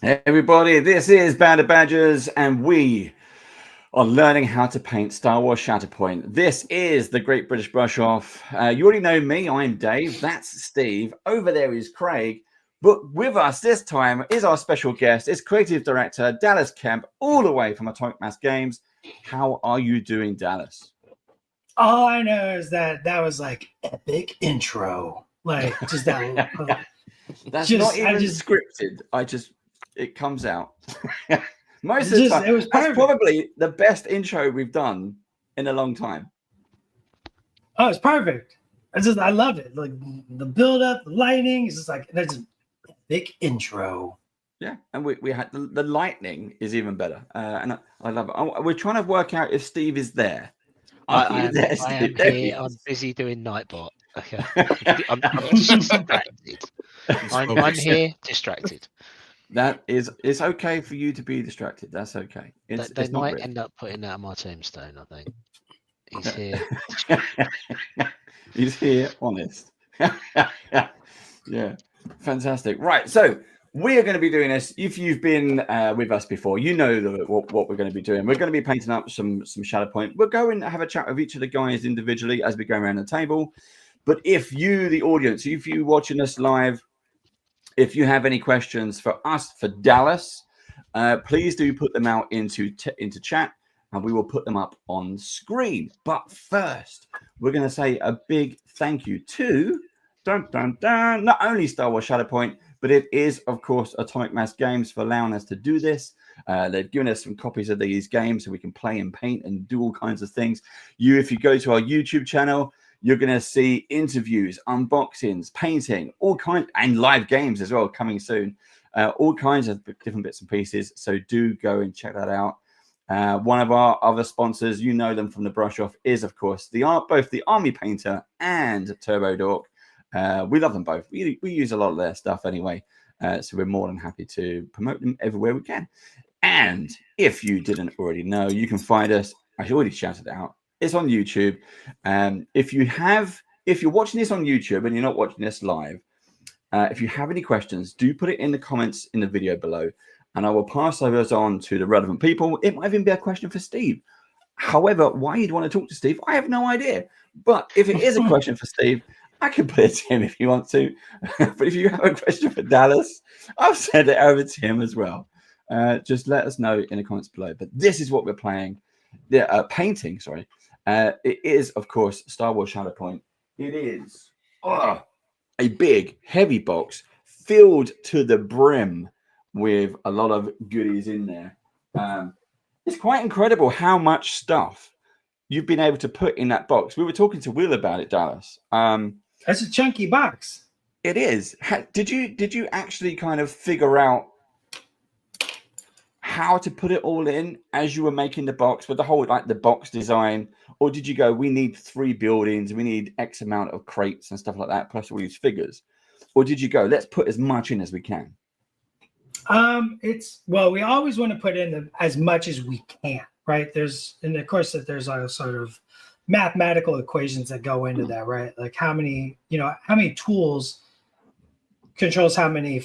Hey everybody, this is Band of Badgers, and we are learning how to paint Star Wars Shatterpoint. This is the Great British Brush Off. You already know me, I'm Dave, that's Steve, over there is Craig, but with us this time is our special guest, is Creative Director Dallas Kemp, all the way from Atomic Mass Games. How are you doing, Dallas? All I know is that was like epic intro, like just that. That's not even scripted. It comes out. Most of the time. It was That's perfect. probably the best intro we've done in a long time. Oh, it's perfect. I loved it. Like the build up, the lighting. It's just like that's just big intro. Yeah, and we had the lightning is even better, and I love it. We're trying to work out if Steve is there. I am here. I'm busy doing Nightbot. Okay, I'm distracted. I'm here, distracted. It's okay for you to be distracted. That's okay. They might end up putting that on my tombstone. I think he's here. He's here, honest. Yeah, fantastic. Right, so we are going to be doing this. If you've been with us before, you know what we're going to be doing. We're going to be painting up some Shatterpoint. We'll go and have a chat with each of the guys individually as we go around the table. But if you, the audience, if you're watching us live, if you have any questions for us, for Dallas, please do put them out into chat, and we will put them up on screen. But first, we're going to say a big thank you to not only Star Wars Shatterpoint, but it is, of course, Atomic Mass Games for allowing us to do this. They've given us some copies of these games so we can play and paint and do all kinds of things. If you go to our YouTube channel, you're going to see interviews, unboxings, painting, all kinds, and live games as well coming soon. All kinds of different bits and pieces. So do go and check that out. One of our other sponsors, you know them from the Brush Off, is of course both the Army Painter and Turbo Dork. We love them both. We use a lot of their stuff anyway, so we're more than happy to promote them everywhere we can. And if you didn't already know, you can find us. I already shouted it out. It's on YouTube. If you're watching this on YouTube and you're not watching this live, if you have any questions, do put it in the comments in the video below, and I will pass those on to the relevant people. It might even be a question for Steve. However, why you'd want to talk to Steve, I have no idea. But if it is a question for Steve, I can put it to him if you want to. But if you have a question for Dallas, I'll send it over to him as well. Just let us know in the comments below. But this is what we're playing. Painting, sorry. It is, of course, Star Wars Shatterpoint. It is a big, heavy box filled to the brim with a lot of goodies in there. It's quite incredible how much stuff you've been able to put in that box. We were talking to Will about it, Dallas. That's a chunky box. It is. Did you actually kind of figure out how to put it all in as you were making the box with the whole the box design, or did you go, we need 3 buildings, we need X amount of crates and stuff like that, plus all these figures, or did you go, let's put as much in as we can? We always want to put in as much as we can, right? And of course that there's a sort of mathematical equations that go into that, right? Like how many tools controls how many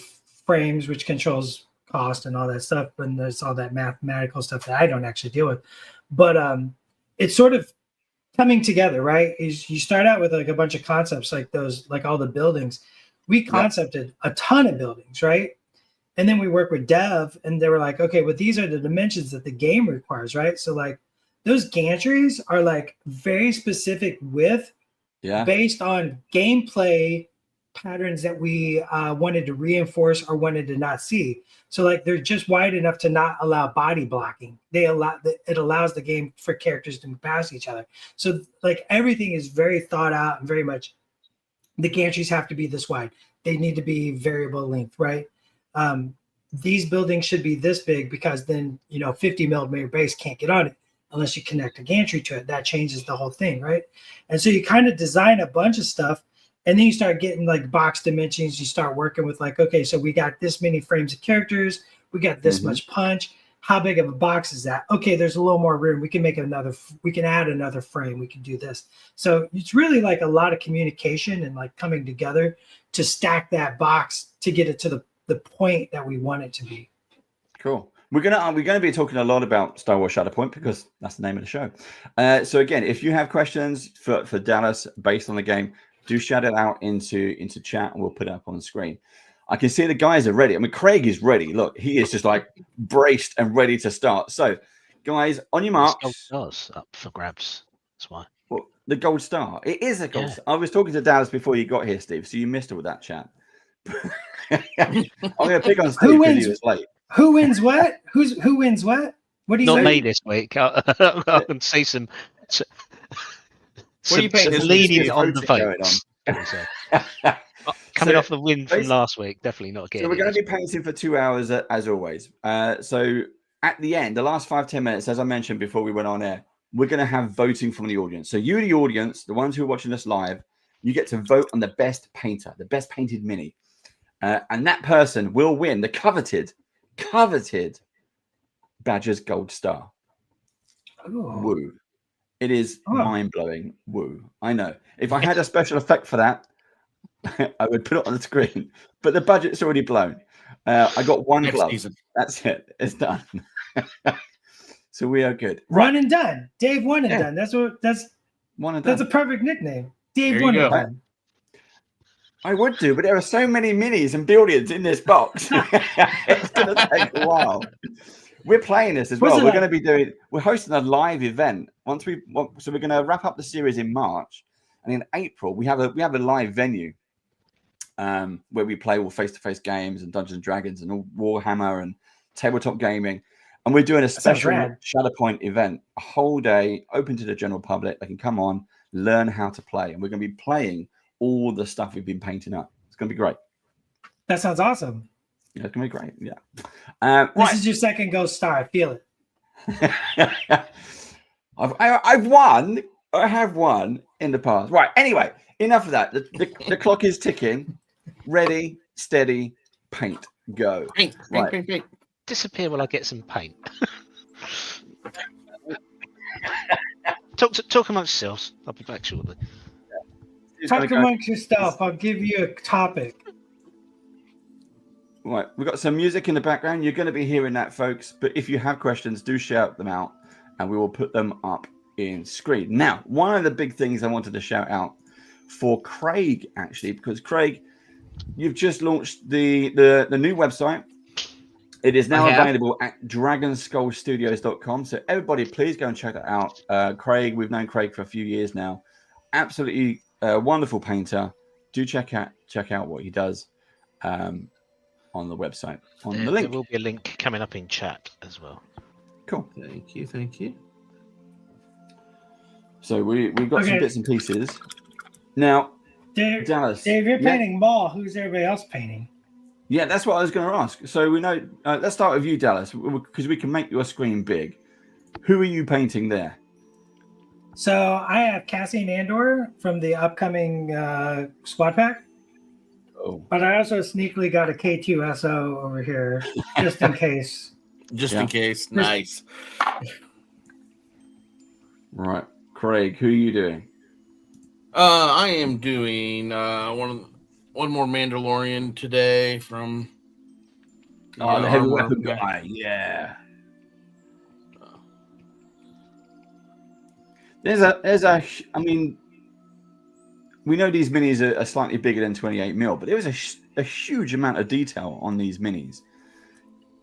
frames, which controls cost and all that stuff, and there's all that mathematical stuff that I don't actually deal with. But it's sort of coming together, right? You start out with like a bunch of concepts like those, like all the buildings. We concepted a ton of buildings, right? And then we work with dev, and they were like, okay, well, these are the dimensions that the game requires, right? So like those gantries are like very specific based on gameplay patterns that we wanted to reinforce or wanted to not see. So like they're just wide enough to not allow body blocking. It allows the game for characters to move past each other. So like everything is very thought out and very much the gantries have to be this wide. They need to be variable length, right? These buildings should be this big because then 50 millimeter base can't get on it unless you connect a gantry to it. That changes the whole thing, right? And so you kind of design a bunch of stuff. And then you start getting like box dimensions. You start working with like, okay, so we got this many frames of characters. We got this much punch. How big of a box is that? Okay, there's a little more room. We can add another frame. We can do this. So it's really like a lot of communication and like coming together to stack that box to get it to the point that we want it to be. Cool. We're gonna be talking a lot about Star Wars Shatterpoint because that's the name of the show. So again, if you have questions for Dallas based on the game, do shout it out into chat and we'll put it up on the screen. I can see the guys are ready. I mean, Craig is ready. Look, he is just like braced and ready to start. So, guys, on your marks. Gold stars up for grabs. That's why. Well, the gold star. It is a gold Yeah. star. I was talking to Dallas before you got here, Steve. So you missed all that chat. I'm going to pick on Steve because he was late. Who wins what? Who wins what? What do you Not say? me this week. I can see some What are you paying? leaning on the Going votes. on. Coming So, off the win from last week, definitely not getting. So we're going to be painting for 2 hours as always. So at the end, the last 5-10 minutes, as I mentioned before we went on air, we're going to have voting from the audience. So you, the audience, the ones who are watching us live, you get to vote on the best painter, the best painted mini, and that person will win the coveted Badger's Gold Star. Ooh. Woo! It is Oh. mind blowing. Woo! I know. If I had a special effect for that, I would put it on the screen, but the budget's already blown. I got one glove. Season. That's it. It's done. So we are good. One and done. Dave one and Yeah. done. That's One and that's done. a perfect nickname. Dave There you one go. and done. I would do, but there are so many minis and billiards in this box. It's going to take a while. We're playing this as What's well. it We're like? going to be we're hosting a live event so we're going to wrap up the series in March, and in April we have a live venue where we play all face-to-face games and Dungeons and Dragons and all Warhammer and tabletop gaming, and we're doing a special rad. Shatterpoint event, a whole day open to the general public. They can come on, learn how to play, and we're going to be playing all the stuff we've been painting up. It's going to be great. That sounds awesome. Yeah, it's going to be great. Yeah. This is your second Ghost Star. I feel it. I've won. I have won in the past. Right. Anyway, enough of that. The clock is ticking. Ready, steady, paint, go. Paint. Right. Disappear while I get some paint. Talk amongst yourselves. I'll be back shortly. Talk amongst yourself. I'll give you a topic. Right, we've got some music in the background. You're going to be hearing that, folks. But if you have questions, do shout them out, and we will put them up in screen. Now, one of the big things I wanted to shout out for Craig, actually, because Craig, you've just launched the new website. It is now available at dragonskullstudios.com. So everybody, please go and check that out. Craig, we've known Craig for a few years now. Absolutely wonderful painter. Do check out what he does. On the website, on the link. There will be a link coming up in chat as well. Cool. Thank you. So we've got some bits and pieces. Now, Dallas. Dave, you're painting Maul. Who's everybody else painting? Yeah, that's what I was going to ask. So we know. Let's start with you, Dallas, because we can make your screen big. Who are you painting there? So I have Cassian Andor from the upcoming squad pack. Oh. But I also sneakily got a K2SO over here, just in case. Just in case. Nice. Right. Craig, who are you doing? I am doing one more Mandalorian today from the heavy weapon guy. Yeah. I mean, we know these minis are slightly bigger than 28 mil, but there was a huge amount of detail on these minis.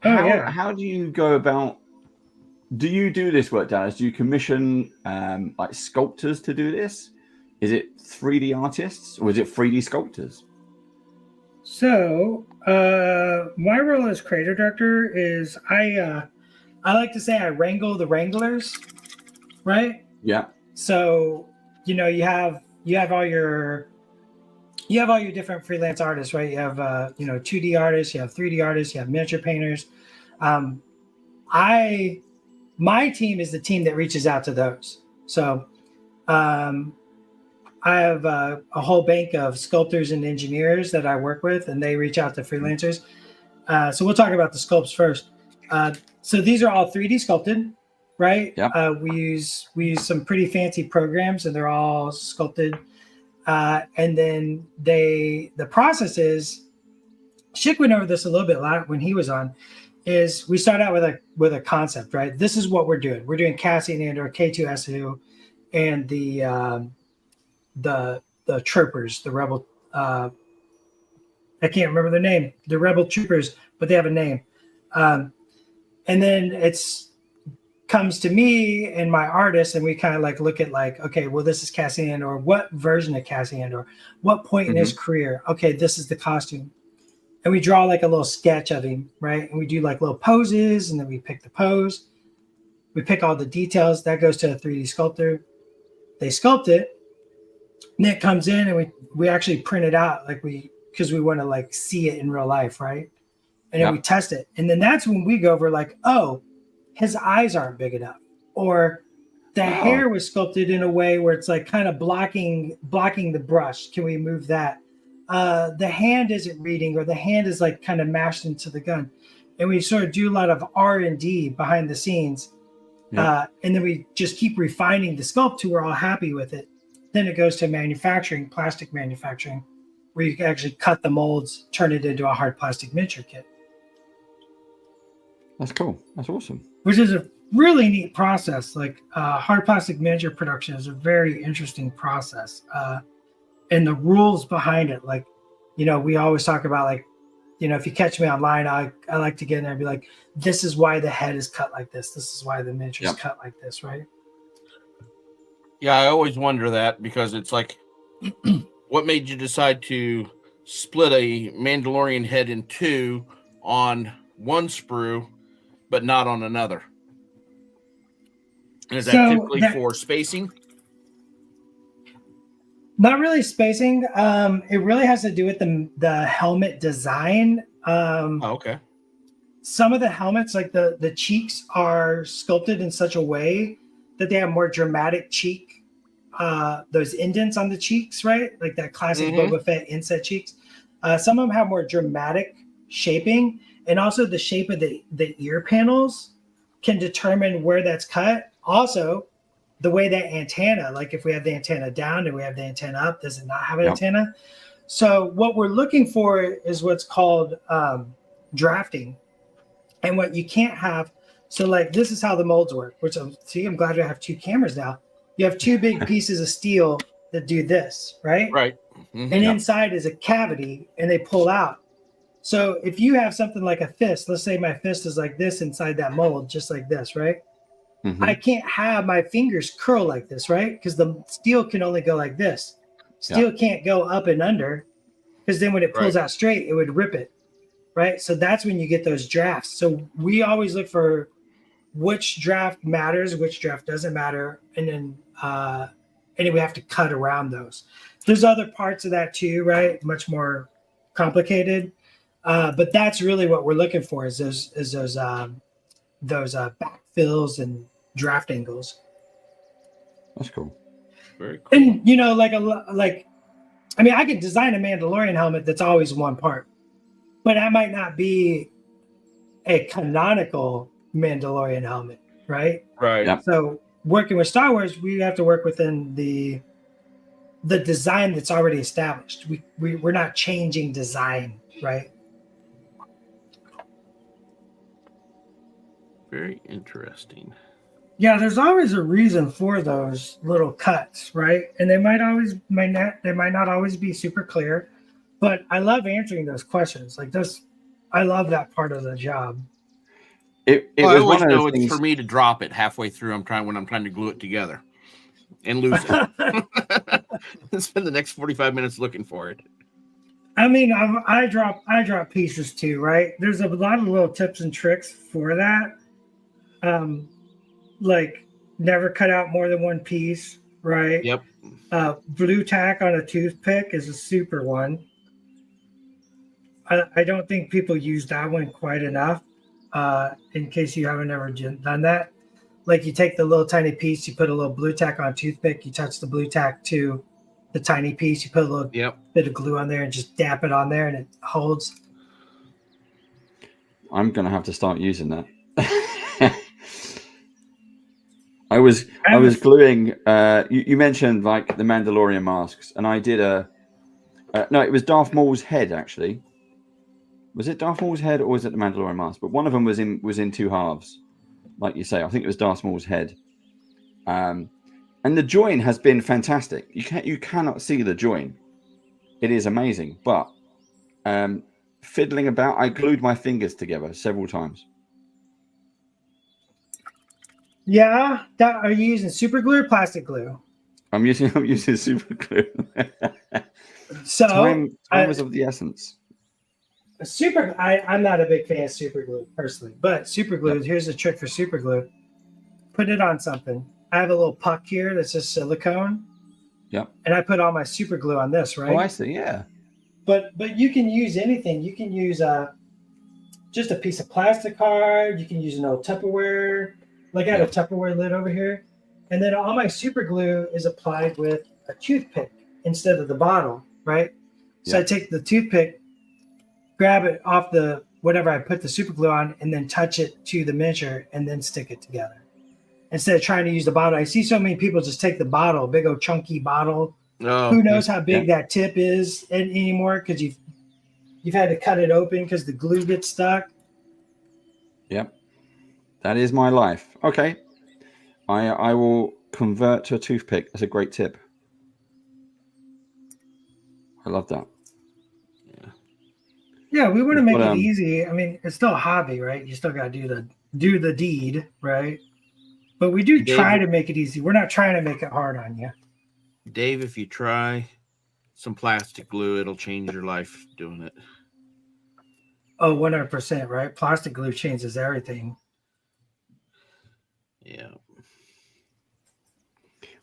How do you go about? Do you do this work, Dallas? Do you commission like sculptors to do this? Is it 3D artists or is it 3D sculptors? So my role as creative director is I like to say I wrangle the wranglers, right? Yeah. So you have all your different freelance artists, right? You have 2D artists, you have 3D artists, you have miniature painters. My team is the team that reaches out to those. So I have a whole bank of sculptors and engineers that I work with, and they reach out to freelancers. So we'll talk about the sculpts first. So these are all 3D sculpted, right? Yep. We use some pretty fancy programs, and they're all sculpted. And then the process is, Schick went over this a little bit when he was on. is we start out with a concept, right? This is what we're doing. We're doing Cassian Andor, K2SO, and the troopers, the rebel. I can't remember their name. The rebel troopers, but they have a name. And then it's comes to me and my artist, and we kind of like look at like, okay, well, this is Cassian Andor. What version of Cassian Andor? What point in his career? Okay, this is the costume. And we draw like a little sketch of him, right? And we do like little poses, and then we pick the pose. We pick all the details. That goes to a 3D sculptor. They sculpt it. Nick comes in, and we actually print it out, like because we want to like see it in real life, right? And then we test it. And then that's when we go over like, oh, his eyes aren't big enough, or the hair was sculpted in a way where it's like kind of blocking the brush. Can we move that? The hand isn't reading, or the hand is like kind of mashed into the gun. And we sort of do a lot of R&D behind the scenes. And then we just keep refining the sculpt till we're all happy with it. Then it goes to manufacturing, plastic manufacturing, where you can actually cut the molds, turn it into a hard plastic miniature kit. That's cool. That's awesome. Which is a really neat process. Like hard plastic miniature production is a very interesting process. And the rules behind it, like, you know, we always talk about, like, you know, if you catch me online, I like to get in there and be like, this is why the head is cut like this. This is why the miniature is cut like this, right? Yeah, I always wonder that, because it's like, what made you decide to split a Mandalorian head in two on one sprue, but not on another? And is that typically for spacing? Not really spacing. It really has to do with the helmet design. Okay. Some of the helmets, like the cheeks, are sculpted in such a way that they have more dramatic cheek. Those indents on the cheeks, right? Like that classic Boba Fett inset cheeks. Some of them have more dramatic shaping, and also the shape of the ear panels can determine where that's cut. Also, the way that antenna, like if we have the antenna down and we have the antenna up, does it not have an antenna? So what we're looking for is what's called drafting. And what you can't have, so like this is how the molds work, which I'm glad I have two cameras now. You have two big pieces of steel that do this, right? Right. And inside is a cavity, and they pull out. So if you have something like a fist, let's say my fist is like this inside that mold, just like this, right? I can't have my fingers curl like this, right? Because the steel can only go like this. Steel can't go up and under, because then when it pulls out straight, it would rip it, right? So that's when you get those drafts. So we always look for which draft matters, which draft doesn't matter, and then we have to cut around those. There's other parts of that too, right? Much more complicated, but that's really what we're looking for, is those backfills and draft angles. That's cool. Very cool. And you know, I mean, I could design a Mandalorian helmet that's always one part, but that might not be a canonical Mandalorian helmet, right? Right. Yeah. So working with Star Wars, we have to work within the design that's already established. We're not changing design, right? Very interesting. Yeah, there's always a reason for those little cuts, right? And they might not always be super clear, but I love answering those questions. Like this, I love that part of the job. It I was always one of know those it's things. for me to drop it halfway through. When I'm trying to glue it together and lose it. Spend the next 45 minutes looking for it. I mean, I drop pieces too, right? There's a lot of little tips and tricks for that. Like never cut out more than one piece, right? Yep. Blue tack on a toothpick is a super one. I don't think people use that one quite enough. In case you haven't ever done that, like you take the little tiny piece, you put a little blue tack on a toothpick, you touch the blue tack to the tiny piece, you put a little bit of glue on there and just dap it on there, and it holds. I'm gonna have to start using that. I was gluing. You mentioned like the Mandalorian masks, and I did no, it was Darth Maul's head actually. Was it Darth Maul's head or was it the Mandalorian mask? But one of them was in two halves, like you say. I think it was Darth Maul's head. And the join has been fantastic. You cannot see the join. It is amazing, but fiddling about, I glued my fingers together several times. Yeah, are you using super glue or plastic glue? I'm using super glue. So time was of the essence. I'm not a big fan of super glue personally, but super glue. Yep. Here's the trick for super glue: put it on something. I have a little puck here that's just silicone. Yep. And I put all my super glue on this, right? Oh, I see. Yeah. But you can use anything. You can use just a piece of plastic card. You can use an old Tupperware. Like I have a Tupperware lid over here. And then all my super glue is applied with a toothpick instead of the bottle, right? So I take the toothpick, grab it off the whatever I put the super glue on, and then touch it to the miniature and then stick it together. Instead of trying to use the bottle. I see so many people just take the bottle, big old chunky bottle. Oh, who knows how big that tip is anymore because you've had to cut it open because the glue gets stuck. Yep. That is my life. Okay. I will convert to a toothpick. That's a great tip. I love that. Yeah, we want to make it easy. I mean, it's still a hobby, right? You still got to do the deed, right? But we do try to make it easy. We're not trying to make it hard on you. Dave, if you try some plastic glue, it'll change your life doing it. Oh, 100%, right? Plastic glue changes everything. Yeah.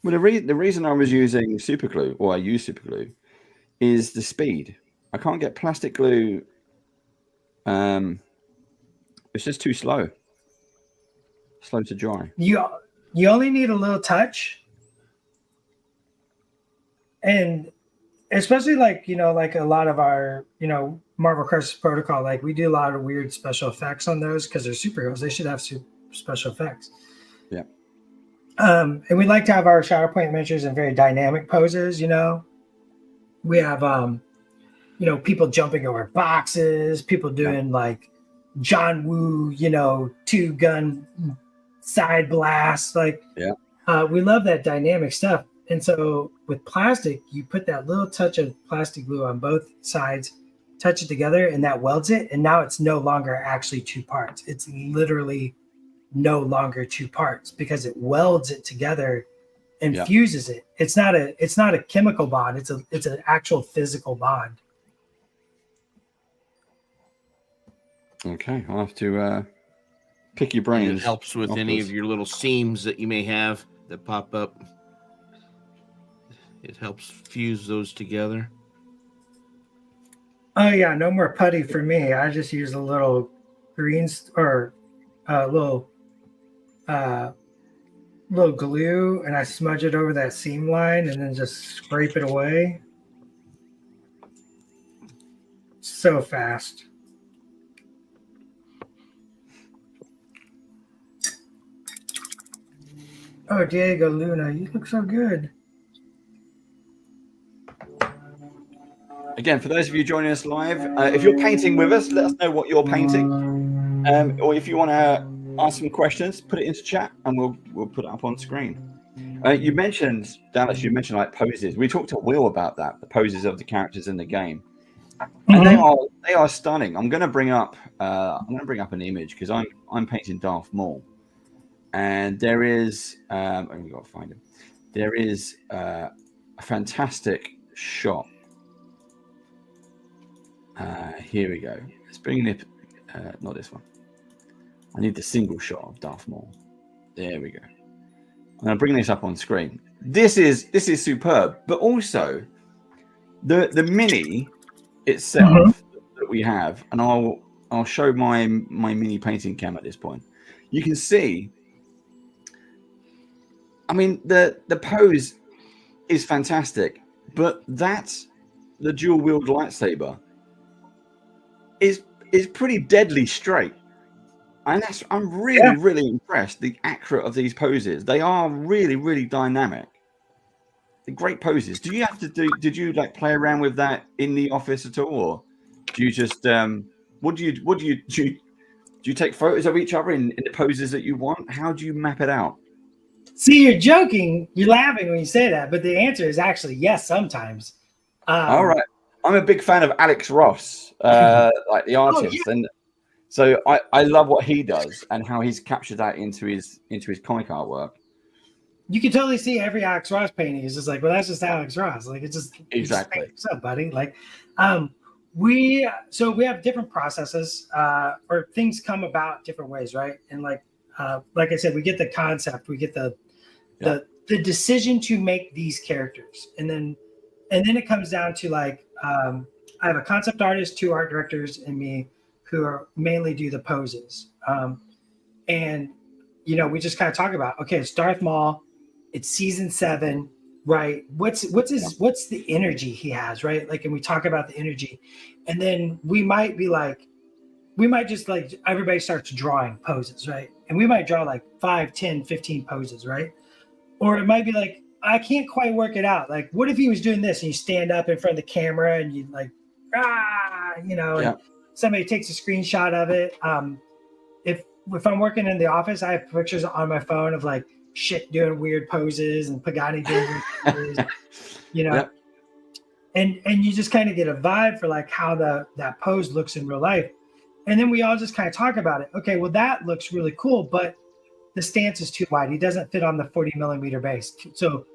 Well, the reason I was using super glue, or I use super glue, is the speed. I can't get plastic glue. It's just too slow. Slow to dry. You only need a little touch. And especially like a lot of our, Marvel Crisis Protocol, like we do a lot of weird special effects on those because they're superheroes. They should have special effects. Yeah. And we like to have our SHATTERPOINT miniatures in very dynamic poses, We have, people jumping over boxes, people doing like John Woo, 2-gun side blasts. Like, we love that dynamic stuff. And so with plastic, you put that little touch of plastic glue on both sides, touch it together, and that welds it. And now it's no longer actually two parts. It's literally no longer two parts because it welds it together and fuses it. It's not a chemical bond. It's an actual physical bond. Okay, I'll have to pick your brains. And it helps with any of your little seams that you may have that pop up. It helps fuse those together. Oh yeah, no more putty for me. I just use a little little glue, and I smudge it over that seam line, and then just scrape it away. So fast. Oh, Diego Luna, you look so good. Again, for those of you joining us live, if you're painting with us, let us know what you're painting. Or if you want to ask some questions, put it into chat and we'll put it up on screen. You mentioned, Dallas, like poses. We talked to Will about that, the poses of the characters in the game. And they are stunning. I'm going to bring up an image because I'm painting Darth Maul. And there is we got to find him. There is a fantastic shot. Here we go. Let's bring it. Not this one. I need the single shot of Darth Maul. There we go. I'm going to bring this up on screen. This is superb, but also the mini itself that we have, and I'll show my mini painting cam at this point. You can see. I mean, the pose is fantastic, but the dual wield lightsaber is pretty deadly straight. And I'm really impressed. The accurate of these poses, they are really, really dynamic. The great poses. Did you like play around with that in the office at all, or do you just What do you take photos of each other in the poses that you want? How do you map it out? See, you're joking, you're laughing when you say that, but the answer is actually yes. Sometimes. All right, I'm a big fan of Alex Ross, like the artist, and so I love what he does and how he's captured that into his comic artwork. You can totally see every Alex Ross painting is just like, well, that's just Alex Ross. Like it's just exactly. What's up, buddy? Like, we have different processes, or things come about different ways, right? And like I said, we get the concept, we get the decision to make these characters, and then it comes down to like, I have a concept artist, 2 art directors, and me, who are mainly do the poses. And we just kind of talk about, okay, it's Darth Maul. It's season 7, right? What's the energy he has, right? Like, and we talk about the energy, and then we might just like everybody starts drawing poses, right? And we might draw like 5, 10, 15 poses, right? Or it might be like, I can't quite work it out. Like, what if he was doing this and you stand up in front of the camera and you like, and somebody takes a screenshot of it. If I'm working in the office, I have pictures on my phone of like shit doing weird poses and Pagani doing weird poses, and you just kind of get a vibe for like how that pose looks in real life. And then we all just kind of talk about it. Okay, well, that looks really cool, but the stance is too wide. He doesn't fit on the 40 millimeter base. So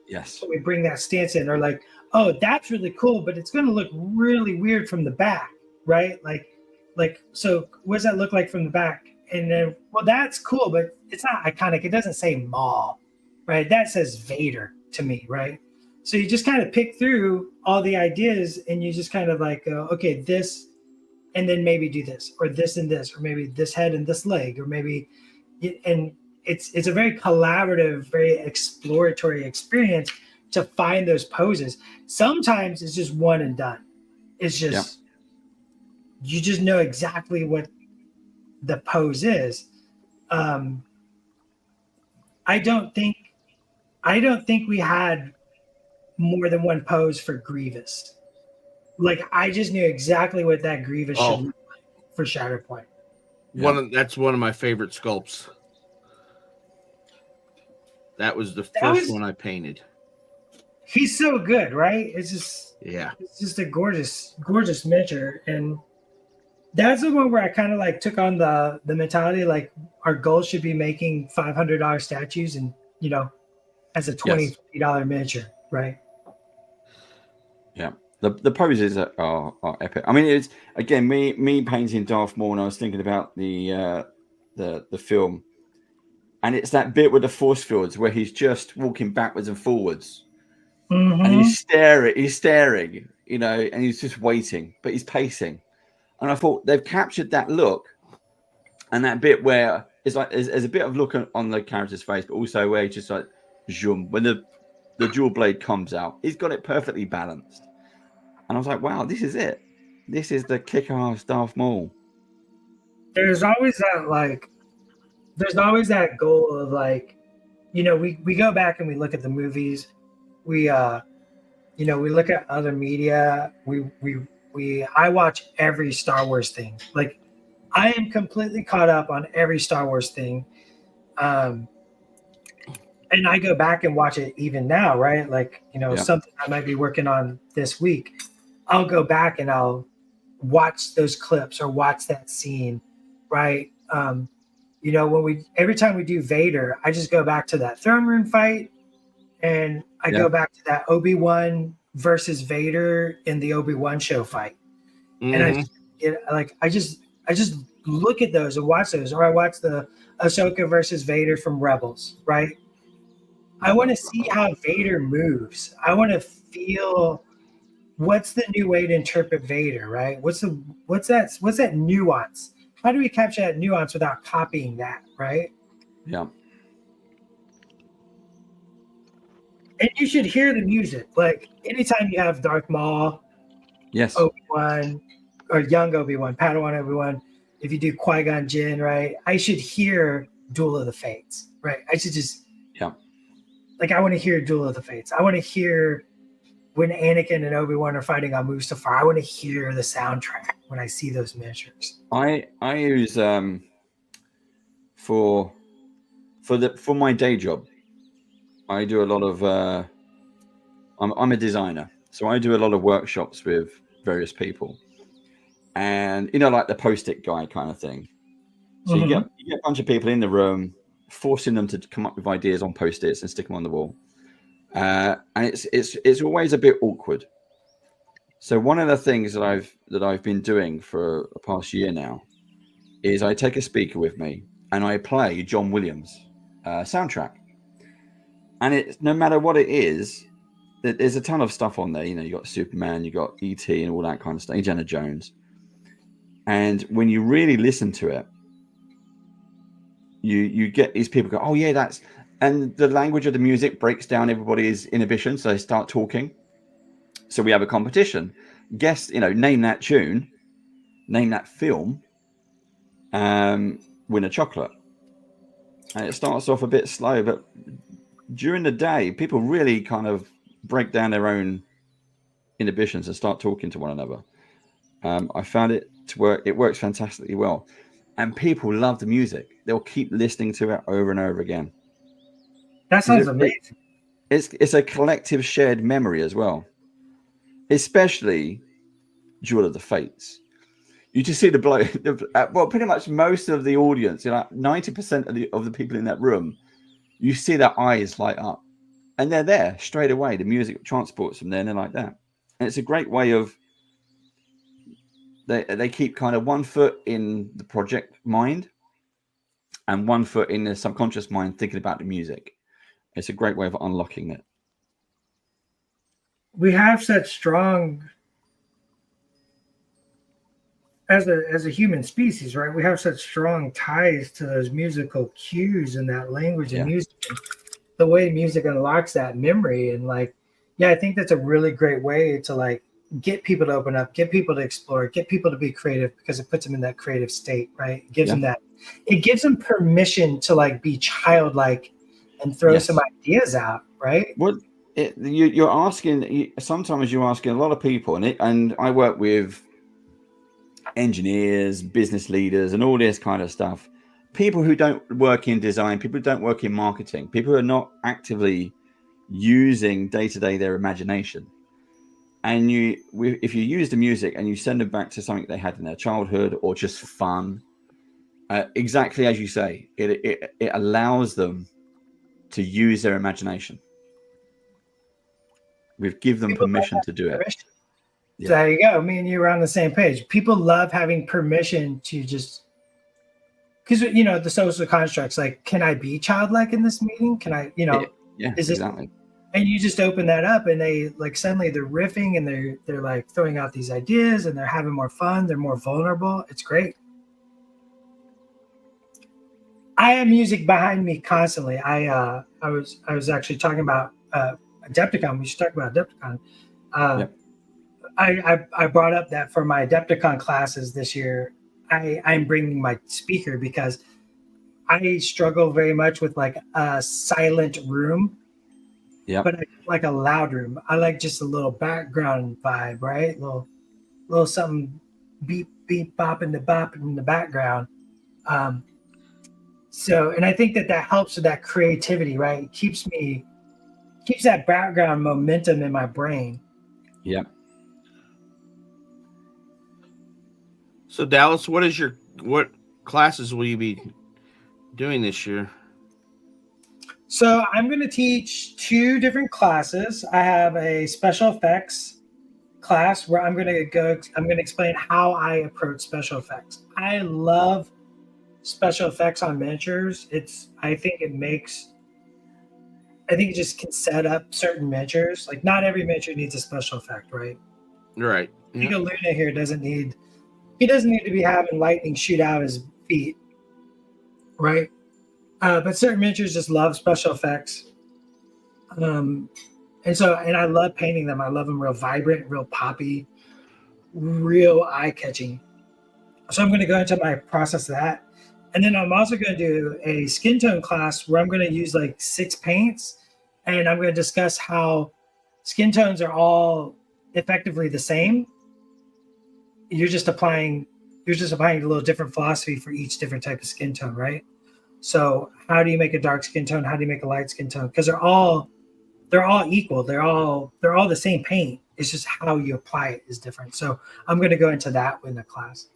we bring that stance in, or like, oh, that's really cool, but it's going to look really weird from the back, right? Like, so what does that look like from the back? And then, well, that's cool, but it's not iconic. It doesn't say Maul, right? That says Vader to me, right? So you just kind of pick through all the ideas, and you just kind of like go, okay, this, and then maybe do this, or this and this, or maybe this head and this leg, or maybe, and it's a very collaborative, very exploratory experience to find those poses. Sometimes it's just one and done. It's just, you just know exactly what the pose is. I don't think we had more than one pose for Grievous. Like, I just knew exactly what that Grievous should look like for Shatterpoint. That's one of my favorite sculpts. That was the first one I painted. He's so good, right? It's just a gorgeous miniature. And that's the one where I kind of like took on the mentality, like our goal should be making $500 statues, and as a $20 miniature, right? Yeah, the poses are epic. I mean, it's again me painting Darth Maul, and I was thinking about the film, and it's that bit with the force fields where he's just walking backwards and forwards, and he's staring, and he's just waiting, but he's pacing. And I thought they've captured that look, and that bit where it's like there's a bit of look on the character's face, but also where he's just like zoom when the dual blade comes out. He's got it perfectly balanced, and I was like, wow, this is it. This is the kick-ass Darth Maul. There's always that goal of like, we go back and we look at the movies, we look at other media, I watch every Star Wars thing. Like, I am completely caught up on every Star Wars thing. And I go back and watch it even now, right? Like, something I might be working on this week, I'll go back and I'll watch those clips or watch that scene, right? Every time we do Vader, I just go back to that throne room fight, and I go back to that Obi-Wan versus Vader in the Obi-Wan show fight. And I just look at those and watch those, or I watch the Ahsoka versus Vader from Rebels, right? I want to see how Vader moves. I want to feel what's the new way to interpret Vader, right? What's that nuance? How do we capture that nuance without copying that, right? Yeah. And you should hear the music. Like, anytime you have Darth Maul, Obi-Wan, or young Obi-Wan, Padawan Obi-Wan, if you do Qui-Gon Jinn, right? I should hear Duel of the Fates, right? I should just, I want to hear Duel of the Fates. I want to hear when Anakin and Obi-Wan are fighting on Mustafar, I want to hear the soundtrack when I see those miniatures. I use for my day job, I do a lot of I'm a designer, so I do a lot of workshops with various people, and like the post-it guy kind of thing. So you get a bunch of people in the room, forcing them to come up with ideas on post-its and stick them on the wall, and it's always a bit awkward. So one of the things that I've been doing for the past year now is I take a speaker with me and I play John Williams soundtrack, and it's no matter what it is, there's a ton of stuff on there. You got Superman, you got E.T. and all that kind of stuff, Indiana Jones, and when you really listen to it, you get these people go, oh yeah, that's, and the language of the music breaks down everybody's inhibitions, so they start talking. So we have a competition. Guess, name that tune, name that film, win a chocolate. And it starts off a bit slow, but during the day, people really kind of break down their own inhibitions and start talking to one another. I found it to work. It works fantastically well. And people love the music. They'll keep listening to it over and over again. That sounds amazing. It's a collective shared memory as well. Especially Duel of the Fates. You just see the blow. Well, pretty much most of the audience, 90% of the people in that room, you see their eyes light up, and they're there straight away. The music transports them there, and they're like that. And it's a great way of they keep kind of one foot in the project mind and one foot in the subconscious mind, thinking about the music. It's a great way of unlocking it. We have such strong, as a human species, right? We have such strong ties to those musical cues and that language and music. The way music unlocks that memory, and I think that's a really great way to get people to open up, get people to explore, get people to be creative, because it puts them in that creative state, right? It gives them that. It gives them permission to be childlike and throw some ideas out, right? Well, you're asking. Sometimes you're asking a lot of people, and I work with engineers, business leaders, and all this kind of stuff. People who don't work in design, people who don't work in marketing, people who are not actively using day-to-day their imagination. And if you use the music and you send them back to something they had in their childhood or just fun, exactly as you say, it allows them to use their imagination. We've given them permission to do it. Yeah. There you go. Me and you are on the same page. People love having permission to just, because the social constructs, can I be childlike in this meeting? Can I, exactly. And you just open that up, and they suddenly they're riffing, and they're throwing out these ideas, and they're having more fun. They're more vulnerable. It's great. I have music behind me constantly. I was actually talking about Adepticon. We should talk about Adepticon. I brought up that for my Adepticon classes this year, I'm bringing my speaker because I struggle very much with a silent room. Yeah. But I like a loud room. I like just a little background vibe, right? Little something beep beep bop in the background. So, and I think that helps with that creativity, right? It keeps that background momentum in my brain. Yeah. So Dallas, what classes will you be doing this year? So I'm going to teach 2 different classes. I have a special effects class where I'm going to explain how I approach special effects. I love special effects on miniatures. I think it just can set up certain miniatures. Not every miniature needs a special effect, right? Right. I think Luna here doesn't need to be having lightning shoot out his feet, right? But certain miniatures just love special effects. And I love painting them. I love them real vibrant, real poppy, real eye-catching. So I'm going to go into my process of that. And then I'm also going to do a skin tone class where I'm going to use 6 paints, and I'm going to discuss how skin tones are all effectively the same. You're just applying a little different philosophy for each different type of skin tone, right? So how do you make a dark skin tone? How do you make a light skin tone? Because they're all equal. They're all the same paint. It's just how you apply it is different. So I'm going to go into that in the class.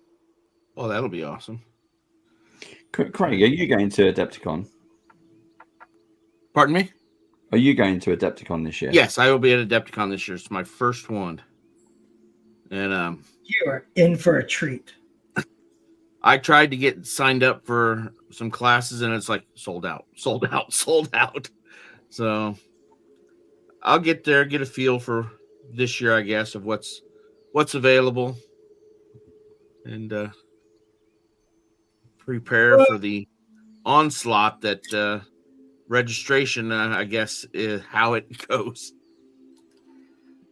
Oh, that'll be awesome. Craig, are you going to Adepticon? Pardon me? Are you going to Adepticon this year? Yes, I will be at Adepticon this year. It's my first one. And you are in for a treat. I tried to get signed up for some classes and it's like sold out. So I'll get there, get a feel for this year, I guess, of what's available, and prepare for the onslaught that registration, I guess, is how it goes.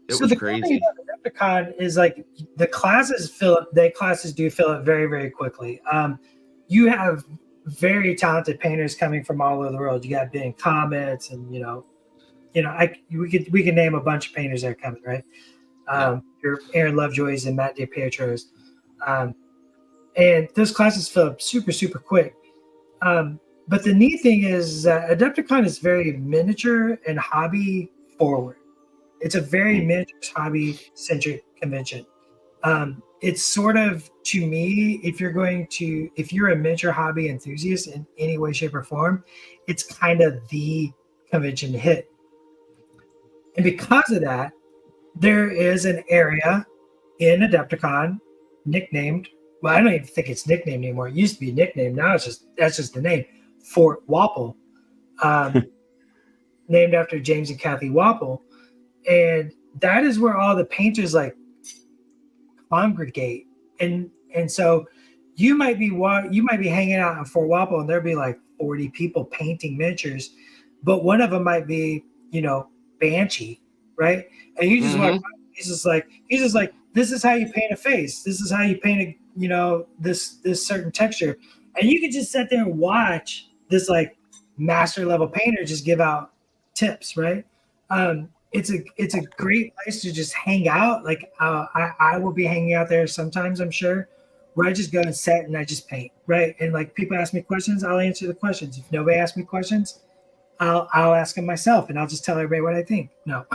It was crazy. Adepticon is like the classes fill up. The classes do fill up very, very quickly. You have very talented painters coming from all over the world. You got Ben Comets, and we can name a bunch of painters that are coming, right? Your Aaron Lovejoys and Matt DiPietro's, and those classes fill up super, super quick. But the neat thing is Adepticon is very miniature and hobby forward. It's a very miniature hobby centric convention. It's sort of, to me, if you're a miniature hobby enthusiast in any way, shape, or form, it's kind of the convention to hit. And because of that, there is an area in Adepticon nicknamed, well, I don't even think it's nicknamed anymore. It used to be nicknamed. Now that's just the name, Fort Wapple, named after James and Kathy Wapple. And that is where all the painters like congregate. And so you might be hanging out in Fort Wapple and there'll be like 40 people painting miniatures, but one of them might be, Banshee, right? And you just walk by, he's just like, this is how you paint a face. This is how you paint this certain texture. And you can just sit there and watch this like master level painter just give out tips, right? It's a great place to just hang out. Like I will be hanging out there sometimes, I'm sure, where I just go and sit and I just paint, right? And like people ask me questions, I'll answer the questions. If nobody asks me questions, I'll ask them myself, and I'll just tell everybody what I think. No,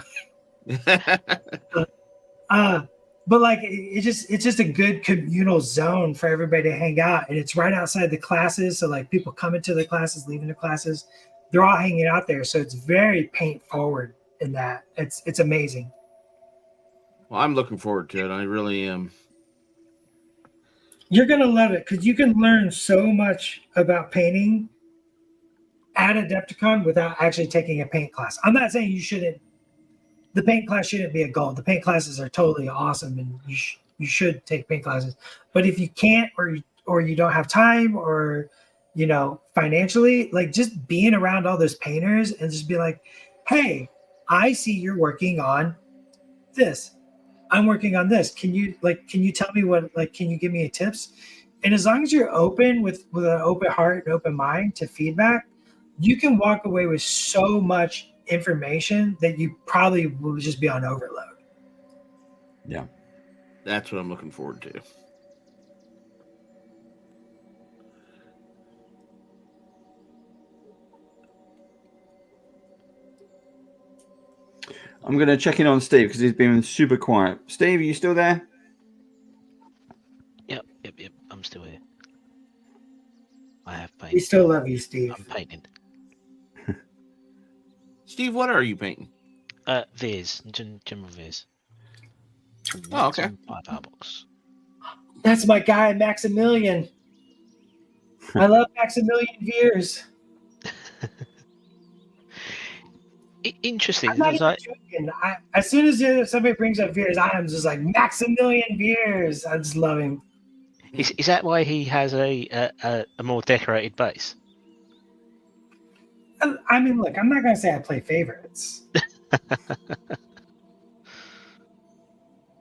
but like it's just a good communal zone for everybody to hang out, and it's right outside the classes. So like people coming to the classes, leaving the classes, they're all hanging out there. So it's very paint forward in that. It's amazing. Well, I'm looking forward to it. I really am. You're gonna love it because you can learn so much about painting at Adepticon without actually taking a paint class. I'm not saying you shouldn't. The paint class shouldn't be a goal. The paint classes are totally awesome, and you should take paint classes. But if you can't, or you don't have time, or financially, like just being around all those painters and just be like, hey, I see you're working on this. I'm working on this. Can you tell me what, like, can you give me tips? And as long as you're open with an open heart and open mind to feedback, you can walk away with so much information that you probably will just be on overload. Yeah. That's what I'm looking forward to. I'm going to check in on Steve because he's been super quiet. Steve, are you still there? Yep. I'm still here. I have paint. We still love you, Steve. I'm painting. Steve, what are you painting? Viz, general Viz. Oh, okay. 5 box. That's my guy, Maximilian. I love Maximilian Veers. Interesting. I'm not even joking. As soon as somebody brings up Veers, I'm just like, Maximilian Veers. I just love him. Is that why he has a more decorated base? I mean, look, I'm not going to say I play favorites.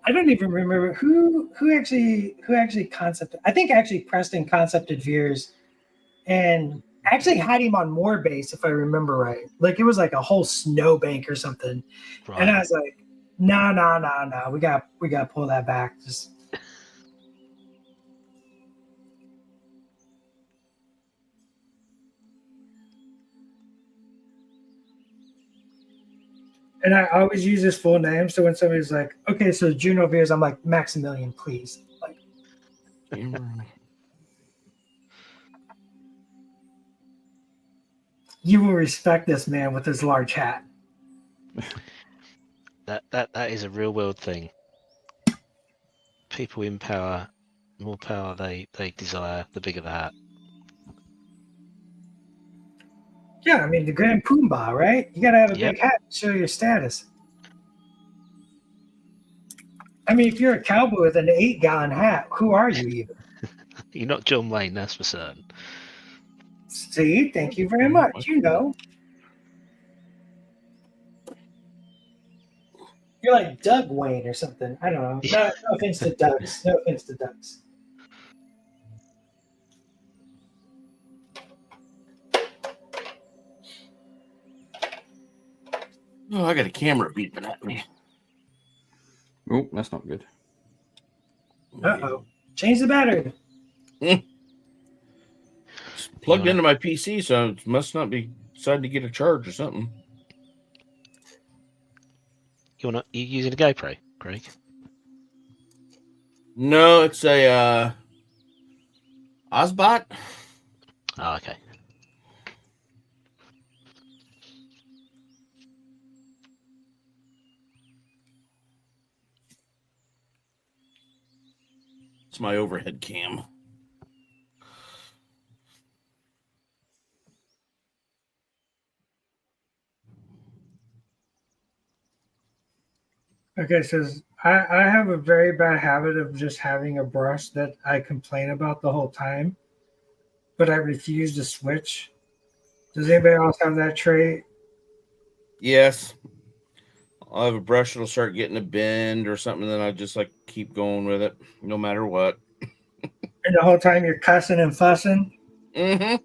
I don't even remember who actually concepted. I think actually Preston concepted Veers, and I actually had him on more base, if I remember right. Like it was like a whole snowbank or something. Right. And I was like, no. We got to pull that back. Just and I always use his full name. So when somebody's like, okay, so Juno Veers, I'm like, Maximilian, please. Like, you will respect this man with his large hat. That is a real world thing. People in power, more power they desire, the bigger the hat. Yeah, I mean the Grand Poobah, right? You gotta have a Yep. big hat to show your status. I mean, if you're a cowboy with an 8-gallon hat, who are you even? You're not John Wayne, that's for certain. See, thank you very much. You know. You're like Doug Wayne or something. I don't know. No offense to Dougs. No offense to Dougs. Oh, I got a camera beeping at me. Oh, that's not good. Uh-oh. Change the battery. It's plugged into my PC, so it must not be decided to get a charge or something. You using a GoPro, Greg? No, it's a Ozbot. Oh, okay. It's my overhead cam. Okay, so I have a very bad habit of just having a brush that I complain about the whole time, but I refuse to switch. Does anybody else have that trait? Yes. I'll have a brush that'll start getting a bend or something, then I just like keep going with it, no matter what. And the whole time you're cussing and fussing? Mm-hmm.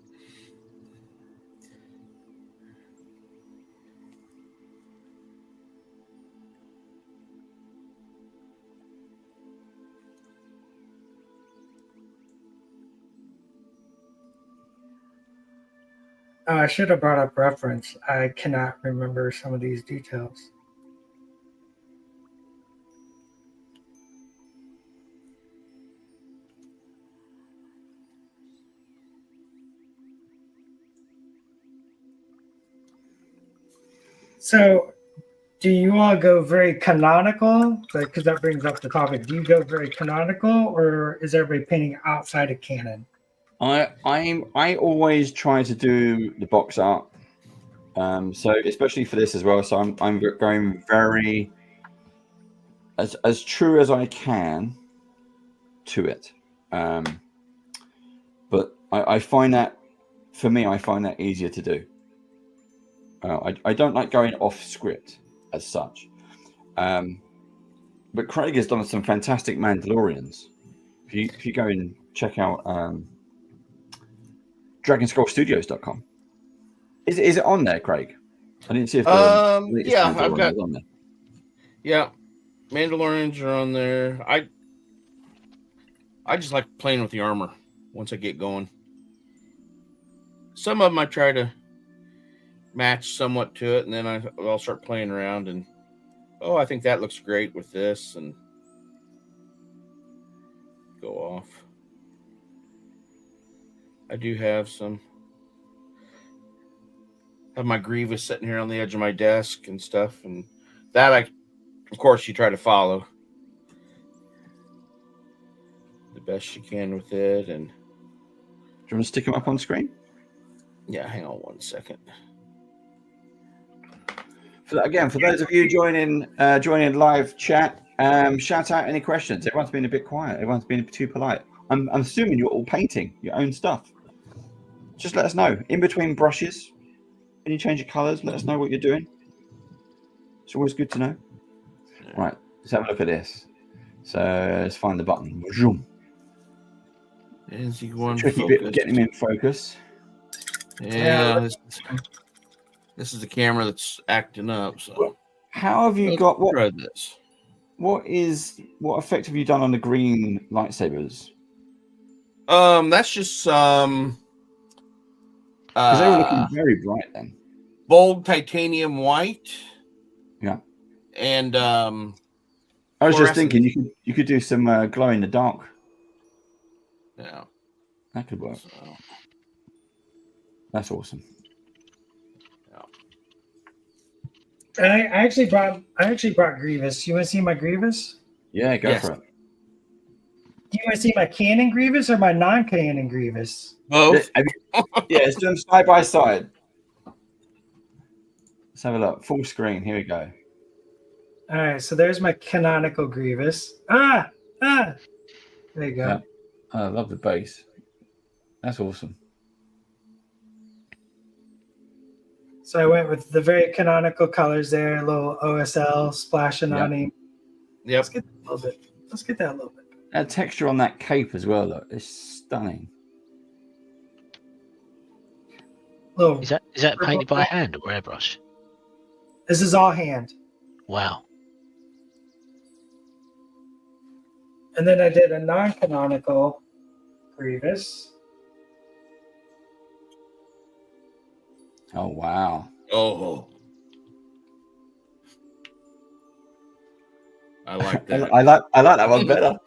Oh, I should have brought up reference. I cannot remember some of these details. So, do you all go very canonical? Because that brings up the topic. Do you go very canonical, or is everybody painting outside of canon? I always try to do the box art. So especially for this as well. So I'm going very as true as I can to it. But I find that for me, I find that easier to do. I don't like going off script as such. But Craig has done some fantastic Mandalorians. If you go and check out DragonskullStudios.com. Is it on there, Craig? I didn't see if yeah, I've got was on there. Yeah, Mandalorians are on there. I just like playing with the armor once I get going. Some of them I try to match somewhat to it, and then I'll start playing around and I think that looks great with this, and go off. I do have my Grievous sitting here on the edge of my desk and stuff, and that of course you try to follow the best you can with it. And do you want to stick them up on screen? Yeah, hang on 1 second. For those of you joining live chat, shout out any questions. Everyone's been a bit quiet. Everyone's been too polite. I'm assuming you're all painting your own stuff. Just let us know. In between brushes, when you change your colors, let us know what you're doing. It's always good to know. Right, let's have a look at this. So let's find the button. Is he going tricky focus? bit getting him in focus. Yeah, this is the camera that's acting up. So How have you let's got try this. what effect have you done on the green lightsabers? That's just Because they were looking very bright then. bold titanium white. Yeah. And I was just fluorescent. thinking you could do some glow in the dark. Yeah. That could work. So, That's awesome. I actually brought Grievous. You want to see my Grievous? Yeah, go for it. Do you want to see my canon Grievous or my non-canon Grievous? both. Yeah, let's do them side by side. Let's have a look. Full screen. Here we go. All right, so there's my canonical Grievous. There you go. Yeah. I love the base. That's awesome. So I went with the very canonical colors there, a little OSL splashing on him. Yep. Let's get that a little bit. Let's get that a little bit. That texture on that cape as well, look, it's stunning. Little. Is that painted by hand or airbrush? This is all hand. Wow. And then I did a non-canonical Grievous. Oh wow. Oh. I like that. I like that one better.